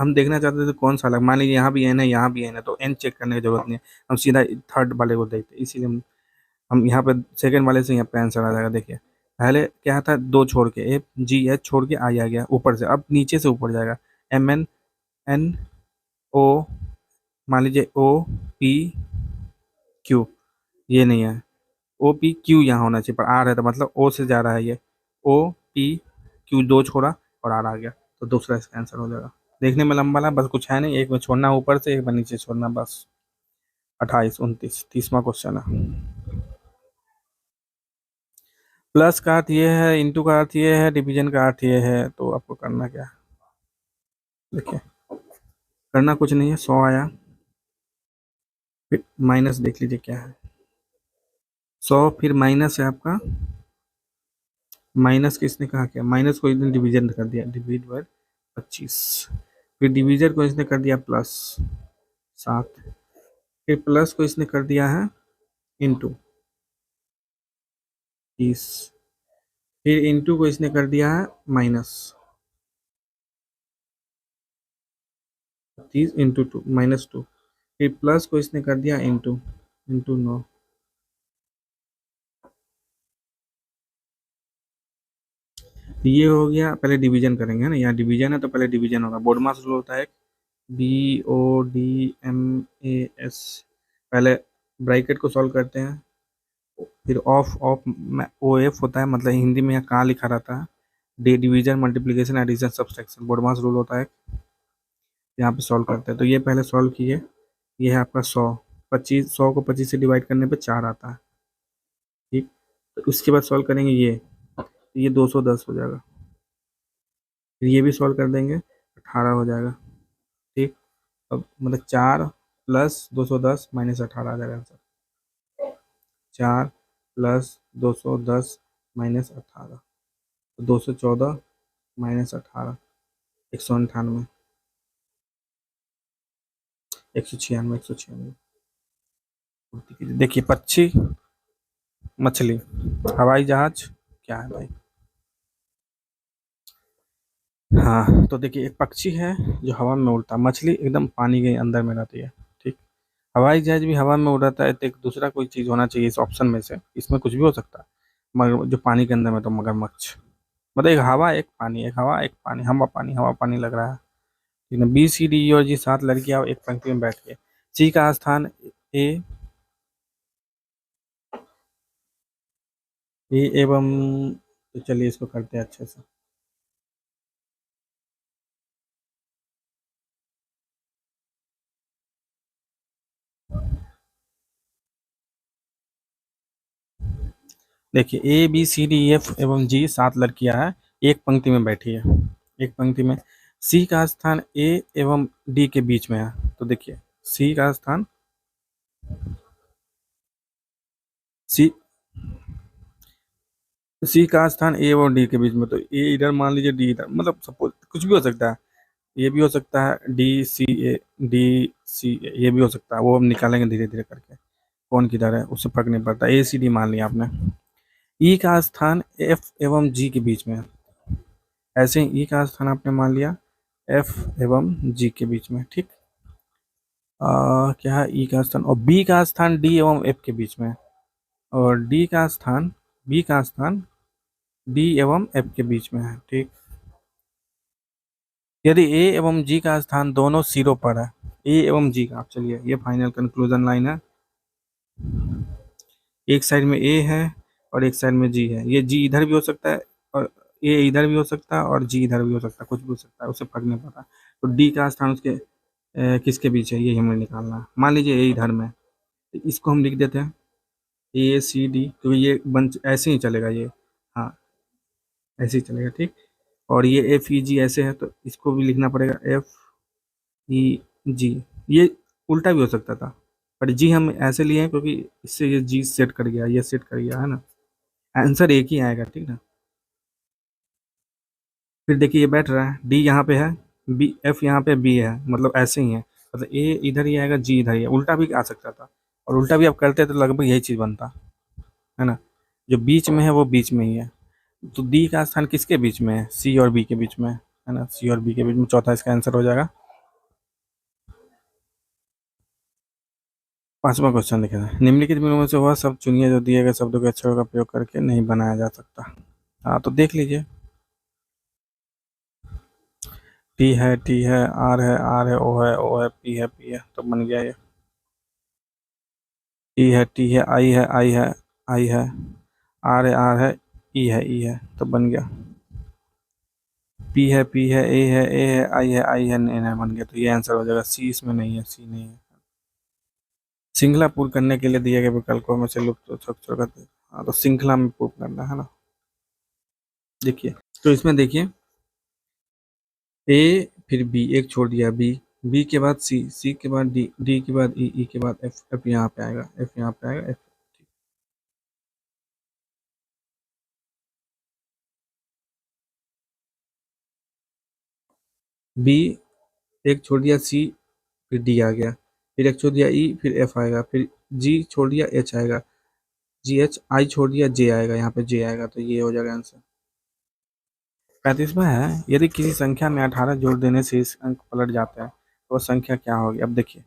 Speaker 1: हम देखना चाहते थे कौन सा अलग, मान लीजिए यहाँ भी एन है, यहाँ भी एन है, तो एन चेक करने की जरूरत नहीं है, हम सीधा थर्ड वाले को देखते हैं। इसीलिए हम यहाँ पे सेकंड वाले से यहाँ पे आंसर आ जाएगा। देखिए पहले क्या था, दो छोड़ के, FGH छोड़ के आई आ गया ऊपर से, अब नीचे से ऊपर जाएगा, MNO, मान लीजिए OPQ, ये नहीं है, OPQ यहाँ होना चाहिए, पर आर है, तो मतलब ओ से जा रहा है ये, OPQ दो छोड़ा और आर आ गया, तो दूसरा इसका आंसर हो जाएगा। देखने में लंबा है, बस कुछ है नहीं, एक में छोड़ना ऊपर से, एक में नीचे छोड़ना, बस। 28, 29, 30वां क्वेश्चन है। प्लस का अर्थ ये है, इंटू का अर्थ ये है, डिवीजन का अर्थ ये है, तो आपको करना क्या है? देखिए करना कुछ नहीं है, 100 आया, फिर माइनस देख लीजिए क्या है, 100, फिर माइनस है आपका, माइनस किसने कहा, क्या माइनस को इसने डिवीजन कर दिया, डिवाइड बाय 25, फिर डिवीजन को इसने कर दिया प्लस 7, फिर प्लस को इसने कर दिया है इंटू 30, फिर इंटू को इसने कर दिया है माइनस 30 इंटू टू, -2, फिर प्लस को इसने कर दिया इंटू, इंटू 9। ये हो गया, पहले डिवीजन करेंगे ना, यहाँ डिवीजन है तो पहले डिवीजन होगा, बोडमास रूल होता है, BODMAS, पहले ब्रैकेट को सॉल्व करते हैं, फिर ऑफ ऑफ OF होता है, मतलब हिंदी में यहाँ कहाँ लिखा रहता है, division, multiplication, addition, subtraction, BODMAS rule होता है, यहाँ पे सॉल्व करते हैं। तो ये पहले सॉल्व किए, ये है आपका 100, 25, 100 को 25 से डिवाइड करने पे 4 आता है, ठीक। तो उसके बाद सॉल्व करेंगे ये 210 हो जाएगा, फिर ये भी सॉल्व कर देंगे, 18 हो जाएगा, ठीक। अब मतलब 4 प्लस 210 माइनस 18 आ जाएगा आंसर, 4 प्लस 210 माइनस 18, तो 214 माइनस 18, 198, 196, 196। देखिए पक्षी, मछली, हवाई जहाज, क्या है भाई? हाँ तो देखिए एक पक्षी है जो हवा में उड़ता है, मछली एकदम पानी के अंदर में रहती है, ठीक। हवाई जहाज भी हवा में उड़ाता है, तो एक दूसरा कोई चीज़ होना चाहिए इस ऑप्शन में से, इसमें कुछ भी हो सकता है, मगर जो पानी के अंदर में, तो मगरमच्छ, मतलब एक हवा एक पानी, एक हवा एक पानी, हवा पानी लग रहा है, ठीक है। BCD और जी 7 लड़कियां एक पंक्ति में बैठ के, सी का स्थान ए, एवं, तो चलिए इसको करते हैं अच्छे से। देखिए ABCDEF एवं जी 7 लड़कियां हैं, एक पंक्ति में बैठी है, एक पंक्ति में। सी का स्थान ए एवं डी के बीच में है, तो देखिए सी का स्थान, सी सी का स्थान ए और डी के बीच में, तो ए इधर मान लीजिए, डी इधर, मतलब सपोज कुछ भी हो सकता है, ये भी हो सकता है, DCA ये भी हो सकता है, वो हम निकालेंगे धीरे धीरे करके, कौन किधर है उससे फर्क नहीं पड़ता। ACD मान लिया आपने। ई का स्थान एफ एवं जी के बीच में है, ऐसे ही ई का स्थान आपने मान लिया एफ एवं जी के बीच में, ठीक। क्या है ई का स्थान, और बी का स्थान डी एवं एफ के बीच में है, और डी का स्थान, बी का स्थान डी एवं एफ के बीच में है, ठीक। यदि ए एवं जी का स्थान दोनों सिरों पर है, ए एवं जी का। आप चलिए, ये फाइनल कंक्लूजन लाइन है। एक साइड में ए है और एक साइड में जी है। ये जी इधर भी हो सकता है और ए इधर भी हो सकता है और जी इधर भी हो सकता है, कुछ भी हो सकता है, उससे फर्क नहीं पड़ता। तो डी का स्थान उसके किसके बीच है, ये हमें निकालना है। मान लीजिए ए इधर में है, तो इसको हम लिख देते हैं ए सी डी, क्योंकि ये बन ऐसे ही चलेगा ये। हाँ, ऐसे ही चलेगा, ठीक। और ये एफ ई जी ऐसे है, तो इसको भी लिखना पड़ेगा एफ ई जी। ये उल्टा भी हो सकता था, पर जी हम ऐसे लिए हैं क्योंकि इससे ये जी सेट कर गया, ये सेट कर गया है ना। आंसर एक ही आएगा, ठीक ना। फिर देखिए ये बैठ रहा है, डी यहाँ पे है, बी एफ यहाँ पे, बी है, मतलब ऐसे ही है। मतलब ए इधर ही आएगा, जी इधर ही है। उल्टा भी आ सकता था, और उल्टा भी आप करते तो लगभग यही चीज़ बनता है ना। जो बीच में है वो बीच में ही है। तो डी का स्थान किसके बीच में है, सी और बी के बीच में है ना। सी और बी के बीच में, चौथा इसका आंसर हो जाएगा। पांचवा क्वेश्चन लिखे थे, निम्नलिखित बिंदुओं में से वह शब्द चुनिए जो दिए गए शब्दों के अक्षरों का प्रयोग करके नहीं बनाया जा सकता। हाँ, तो देख लीजिए। टी है, आर है, ओ है, पी है, तो बन गया ये। टी है, आई है, आई है, आर है, ई है, तो बन गया। पी है, ए है, आई है, एन है, बन गया। तो ये आंसर हो जाएगा। सी इसमें नहीं है, सी नहीं है। श्रृंखला पूर्ण करने के लिए दिए गए विकल्पों में से लुप्त अक्षरों का, हाँ, तो श्रृंखला में पूर्ण करना है ना। देखिए, तो इसमें देखिए ए, फिर बी, एक छोड़ दिया, बी, बी के बाद सी, सी के बाद डी, डी के बाद ई, ई के बाद एफ, एफ यहाँ पे आएगा, एफ यहाँ पे आएगा, एफ। बी, एक छोड़ दिया सी, फिर डी आ गया, फिर एक छोड़ दिया ई, फिर एफ आएगा, फिर जी छोड़ दिया, एच आएगा, जी एच, आई छोड़ दिया, जे आएगा, यहाँ पे जे आएगा, तो ये हो जाएगा आंसर। 35वां है, यदि किसी संख्या में 18 जोड़ देने से इस अंक पलट जाता है तो वह संख्या क्या होगी। अब देखिए,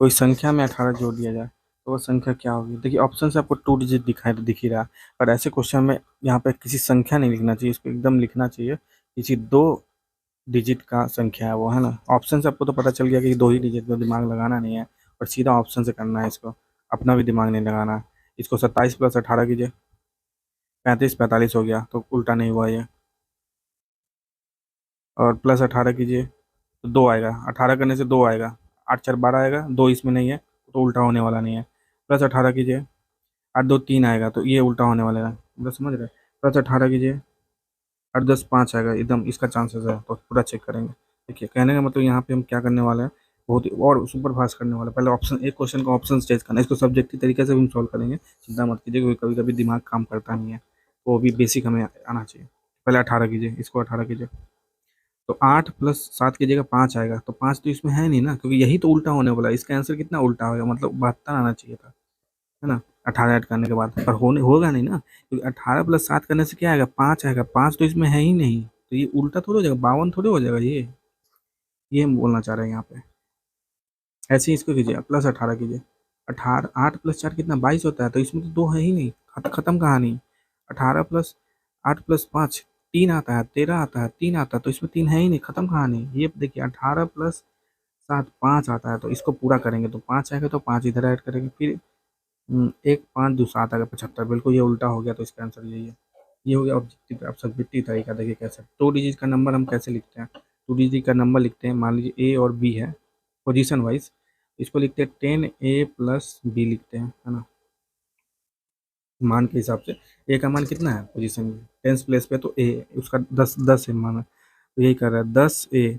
Speaker 1: कोई संख्या में 18 जोड़ दिया जाए तो वह संख्या क्या होगी। देखिए ऑप्शन से आपको 2 डिजिट दिखाई दिख ही रहा है, पर ऐसे क्वेश्चन में यहाँ पे किसी संख्या नहीं लिखना चाहिए, इसको एकदम लिखना चाहिए किसी 2 डिजिट का संख्या है वो, है ना। ऑप्शन से आपको तो पता चल गया कि 2 ही डिजिट में, दिमाग लगाना नहीं है, और सीधा ऑप्शन से करना है इसको, अपना भी दिमाग नहीं लगाना है। इसको 27 + 18 कीजिए, 35 45 हो गया, तो उल्टा नहीं हुआ ये। और प्लस 18 कीजिए तो 2 आएगा, 18 करने से 2 आएगा, 8 4 12 आएगा, 2 इसमें नहीं है, तो उल्टा होने वाला नहीं है। प्लस 18 कीजिए, 8 2 3 आएगा, तो ये उल्टा होने वाला है, मतलब समझ रहे। प्लस 18 कीजिए, 8 10 5 आएगा, एकदम इसका चांसेस है, तो पूरा चेक करेंगे। देखिए कहने का मतलब यहाँ पे हम क्या करने वाले हैं, बहुत ही और सुपर फास्ट करने वाले हैं। पहले ऑप्शन, एक क्वेश्चन का ऑप्शन चेंज करना है, इसको सब्जेक्टिव तरीके से भी हम सॉल्व करेंगे, चिंता मत कीजिए, क्योंकि कभी कभी दिमाग काम करता नहीं है, तो वो भी बेसिक हमें आना चाहिए। पहले 18 कीजिए, इसको 18 कीजिए, तो 8 + 7 की जगह 5 आएगा, तो 5 तो इसमें है नहीं ना, क्योंकि यही तो उल्टा होने वाला है। इसका आंसर कितना उल्टा होगा, मतलब 72 आना चाहिए था, है ना। 18 ऐड करने के बाद, पर होने होगा नहीं ना, क्योंकि 18 + 7 करने से क्या आएगा, 5 आएगा, 5 तो इसमें है ही नहीं, तो ये उल्टा थोड़ी हो जाएगा, 52 थोड़ी हो जाएगा ये हम बोलना चाह रहे हैं यहाँ पे। ऐसे ही इसको कीजिए, प्लस 18 कीजिए, 18, 8 + 4 कितना, 22 होता है, तो इसमें तो 2 है ही नहीं, खत्म कहानी। 18 + 8 + 5 3 आता है, 13 आता है, 3 आता है, तो इसमें 3 है ही नहीं, खत्म कहानी। ये देखिए 18 + 7 5 आता है, तो इसको पूरा करेंगे तो 5 आएगा, तो 5 इधर ऐड करेंगे, फिर एक 5 2 7 आएगा, 75। बिल्कुल ये उल्टा हो गया, तो इसका आंसर यही है। ये हो गया ऑब्जेक्टिव, अब सब्जेक्टिव तरीका देखिए कैसे। 2 डिजिट का नंबर हम कैसे लिखते हैं, 2 डिजिट का नंबर लिखते हैं, मान लीजिए ए और बी है, पोजीशन वाइज इसको लिखते हैं 10A + B लिखते हैं, है ना। मान के हिसाब से ए का मान कितना है पोजीशन में, 10th प्लेस पे, तो ए उसका 10 है मान, तो यही कर रहा है 10A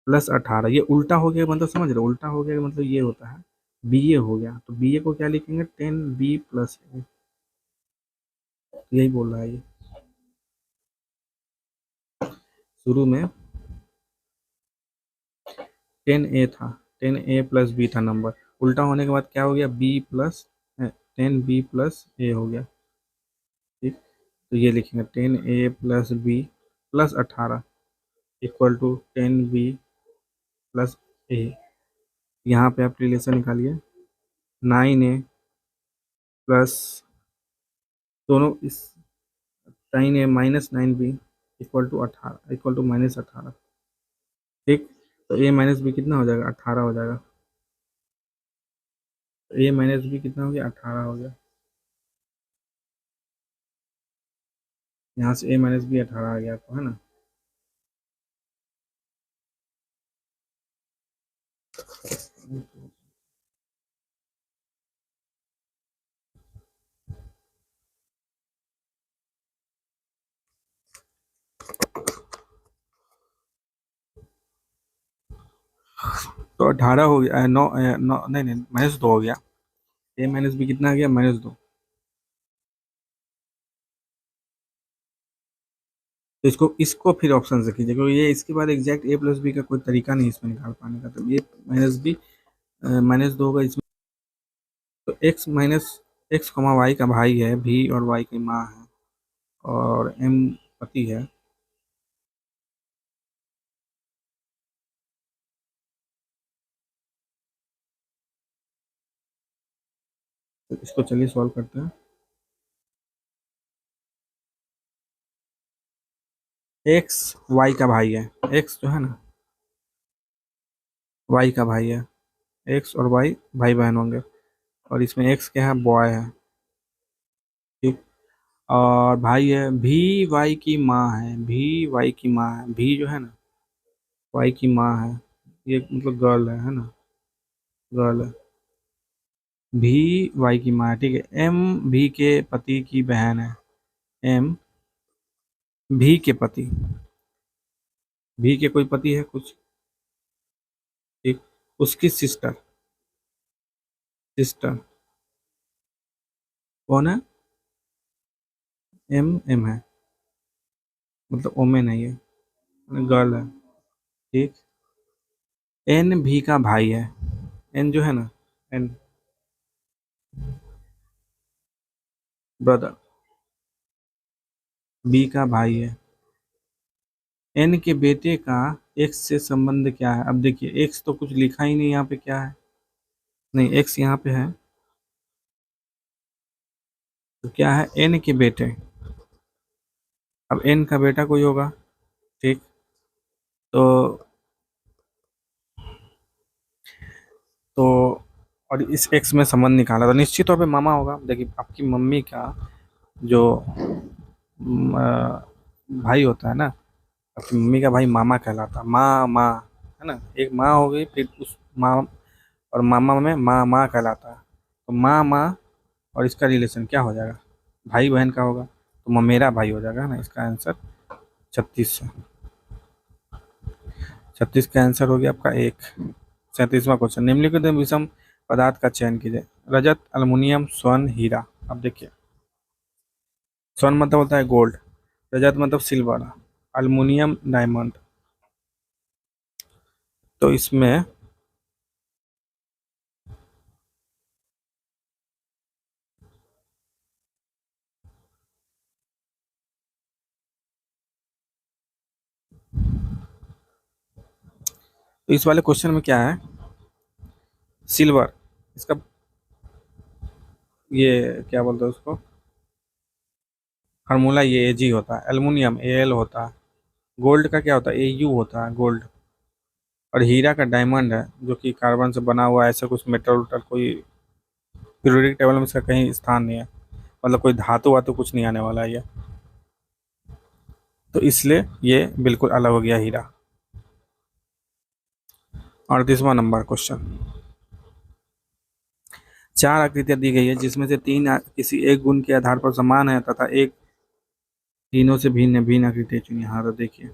Speaker 1: + 18। ये उल्टा हो गया, मतलब समझ रहे हो, उल्टा हो गया मतलब ये होता है बी ए हो गया, तो बी ए को क्या लिखेंगे, 10B + A, यही बोल रहा है ये। शुरू में 10A था, 10A + B था नंबर, उल्टा होने के बाद क्या हो गया, बी प्लस 10B + A हो गया, ठीक। तो ये लिखेंगे 10A + B + 18 = 10B + A। यहाँ पे आप रिलेशन निकालिए, 9A प्लस, दोनों इस 9A - 9B = 18 = -18, ठीक। तो ए माइनस बी कितना हो जाएगा, 18 हो जाएगा। ए माइनस बी कितना हो गया, 18 हो गया। यहाँ से ए माइनस बी 18 आ गया आपको, है ना। तो 18 हो गया, 9 9 नहीं नहीं, -2 हो गया। ए माइनस बी कितना आ गया, -2। तो इसको इसको फिर ऑप्शन से कीजिए, क्योंकि ये इसके बाद एग्जैक्ट ए प्लस बी का कोई तरीका नहीं इसमें निकाल पाने का। तो ए माइनस बी -2 होगा इसमें। तो एक्स कमा वाई का भाई है, भी और वाई की माँ है, और एम पति है। तो इसको चलिए सॉल्व करते हैं। एक्स वाई का भाई है, एक्स जो है ना वाई का भाई है। एक्स और वाई भाई बहन होंगे, और इसमें एक्स क्या है, बॉय है। ठीक। और भाई है, भी वाई की माँ है, भी वाई की माँ है, भी जो है ना वाई की माँ है। ये मतलब गर्ल है ना, गर्ल है। भी वाई की माँ है, ठीक है। एम भी के पति की बहन है। एम भी के पति, भी के कोई पति है कुछ, ठीक। उसकी सिस्टर, सिस्टर कौन है, एम एम है, मतलब ओमेन है ये, गर्ल है। ठीक। एन भी का भाई है, एन जो है ना, एन ब्रदर, बी का भाई है। एन के बेटे का एक्स से संबंध क्या है। अब देखिए एक्स तो कुछ लिखा ही नहीं यहाँ पे, क्या है, नहीं एक्स यहाँ पे है, तो क्या है, एन के बेटे। अब एन का बेटा कोई होगा, ठीक। तो तो और इस एक्स में संबंध निकाला तो निश्चित तौर पे मामा होगा। देखिए आपकी मम्मी का जो भाई होता है ना, आपकी मम्मी का भाई मामा कहलाता है, माँ माँ, है ना। एक माँ हो गई, फिर उस माँ और मामा में माँ माँ कहलाता है। तो माँ माँ और इसका रिलेशन क्या हो जाएगा, भाई बहन का होगा, तो ममेरा भाई हो जाएगा, है ना। इसका आंसर 36 है। 36 का आंसर हो गया आपका एक। 37वां क्वेश्चन, निम्नलिखित में विषम पदार्थ का चयन कीजिए। रजत, अल्युमिनियम, स्वर्ण, हीरा। अब देखिए स्वर्ण मतलब होता है गोल्ड, रजत मतलब सिल्वर, अल्युमिनियम डायमंड। तो इसमें तो इस वाले क्वेश्चन में क्या है, सिल्वर, इसका ये क्या बोलते हैं उसको, फार्मूला ये एजी होता है। एल्युमिनियम एल होता है। गोल्ड का क्या होता है, एयू होता है गोल्ड। और हीरा का डायमंड है, जो कि कार्बन से बना हुआ है, ऐसा कुछ मेटल उटल कोई पीरियोडिक टेबल में इसका कहीं स्थान नहीं है, मतलब कोई धातु वातु कुछ नहीं आने वाला है ये। तो इसलिए ये बिल्कुल अलग हो गया हीरा। 38वां नंबर क्वेश्चन, चार आकृतियां दी गई है जिसमें से तीन किसी एक गुण के आधार पर समान है तथा एक तीनों से भिन्न भिन्न आकृतियां चुनिए। हाँ तो देखिए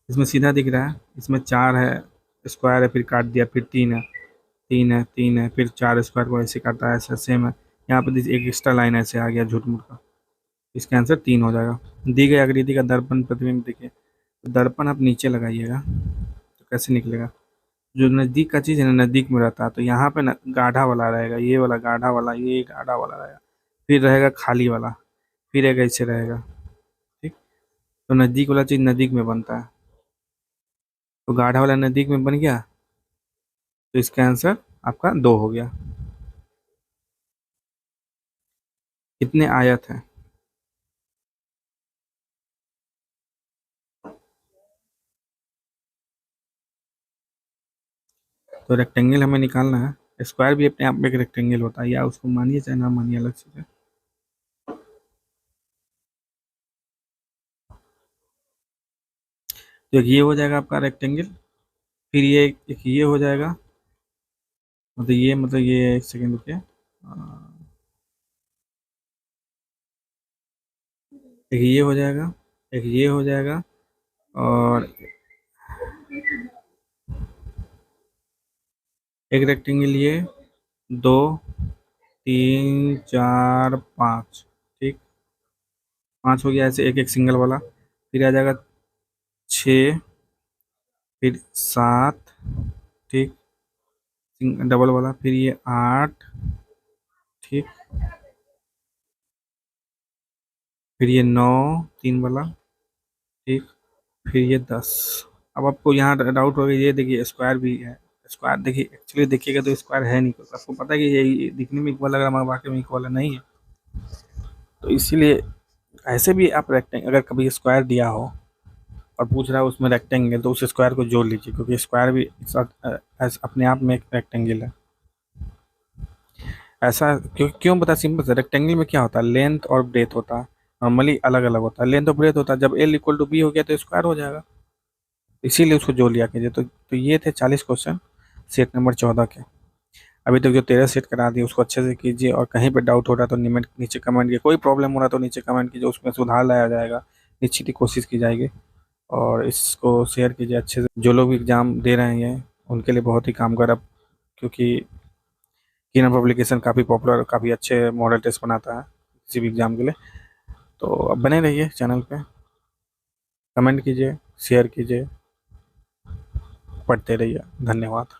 Speaker 1: इसमें सीधा दिख रहा है, इसमें चार है, स्क्वायर है, फिर काट दिया, फिर तीन है, तीन है, तीन है, फिर चार स्क्वायर को ऐसे काटा है, ऐसा सेम है। यहाँ पे एक एक्स्ट्रा लाइन ऐसे आ गया झूठ मूठ का। इसका आंसर तीन हो जाएगा। दी गई आकृति का दर्पण प्रतिबिंब देखिए, तो दर्पण आप नीचे लगाइएगा तो कैसे निकलेगा, जो नज़दीक का चीज़ है ना नज़दीक में रहता है, तो यहाँ पे ना गाढ़ा वाला रहेगा, ये वाला गाढ़ा वाला, ये गाढ़ा वाला रहेगा, फिर रहेगा खाली वाला, फिर एक ऐसे रहेगा, ठीक। तो नज़दीक वाला चीज़ नज़दीक में बनता है, तो गाढ़ा वाला नज़दीक में बन गया, तो इसका आंसर आपका दो हो गया। कितने आयत हैं, तो रेक्टेंगल हमें निकालना है। स्क्वायर भी अपने आप में एक रेक्टेंगल होता है, या उसको मानिए चाहे ना मानिए, अलग चीज़ है। तो एक ये हो जाएगा आपका रेक्टेंगल, फिर ये एक ये हो जाएगा, मतलब ये एक सेकेंड रुकिए। एक ये हो जाएगा, एक ये हो जाएगा, और एक रेक्टेंगल ये, दो, तीन, चार, पाँच। ठीक, पाँच हो गया ऐसे एक एक सिंगल वाला। फिर आ जाएगा छः, फिर सात, ठीक, डबल वाला, फिर ये आठ, ठीक, फिर ये नौ, तीन वाला, ठीक, फिर ये 10। अब आपको यहाँ डाउट होगा, ये देखिए स्क्वायर भी है। स्क्वायर देखिए, एक्चुअली देखिएगा तो स्क्वायर है नहीं, तो आपको पता है कि ये दिखने में इक्वल लग रहा है मगर वाकई में इक्वल नहीं है। तो इसीलिए ऐसे भी आप रेक्टेंगल, अगर कभी स्क्वायर दिया हो और पूछ रहा है उसमें रेक्टेंगल, तो उस स्क्वायर को जोड़ लीजिए, क्योंकि स्क्वायर भी अपने आप में एक रेक्टेंगल है। ऐसा क्यों बता, सिंपल से, रेक्टेंगल में क्या होता है, लेंथ और ब्रेथ होता है, नॉर्मली अलग अलग होता है, लेंथ और ब्रेथ होता है। जब एल इक्वल टू बी हो गया तो स्क्वायर हो जाएगा, इसीलिए उसको जोड़ लिया कीजिए। तो ये थे 40 क्वेश्चन सेट नंबर 14 के। अभी तक जो 13 सेट करा दिए उसको अच्छे से कीजिए, और कहीं पे डाउट हो रहा है तो नीचे कमेंट कीजिए, कोई प्रॉब्लम हो रहा है तो नीचे कमेंट कीजिए, उसमें सुधार लाया जाएगा, निश्चित ही कोशिश की जाएगी। और इसको शेयर कीजिए अच्छे से, जो लोग भी एग्ज़ाम दे रहे हैं उनके लिए बहुत ही काम कर, अब क्योंकि किरण पब्लिकेशन काफ़ी पॉपुलर, काफ़ी अच्छे मॉडल टेस्ट बनाता है किसी भी एग्ज़ाम के लिए। तो अब बने रहिए चैनल पे, कमेंट कीजिए, शेयर कीजिए, पढ़ते रहिए। धन्यवाद।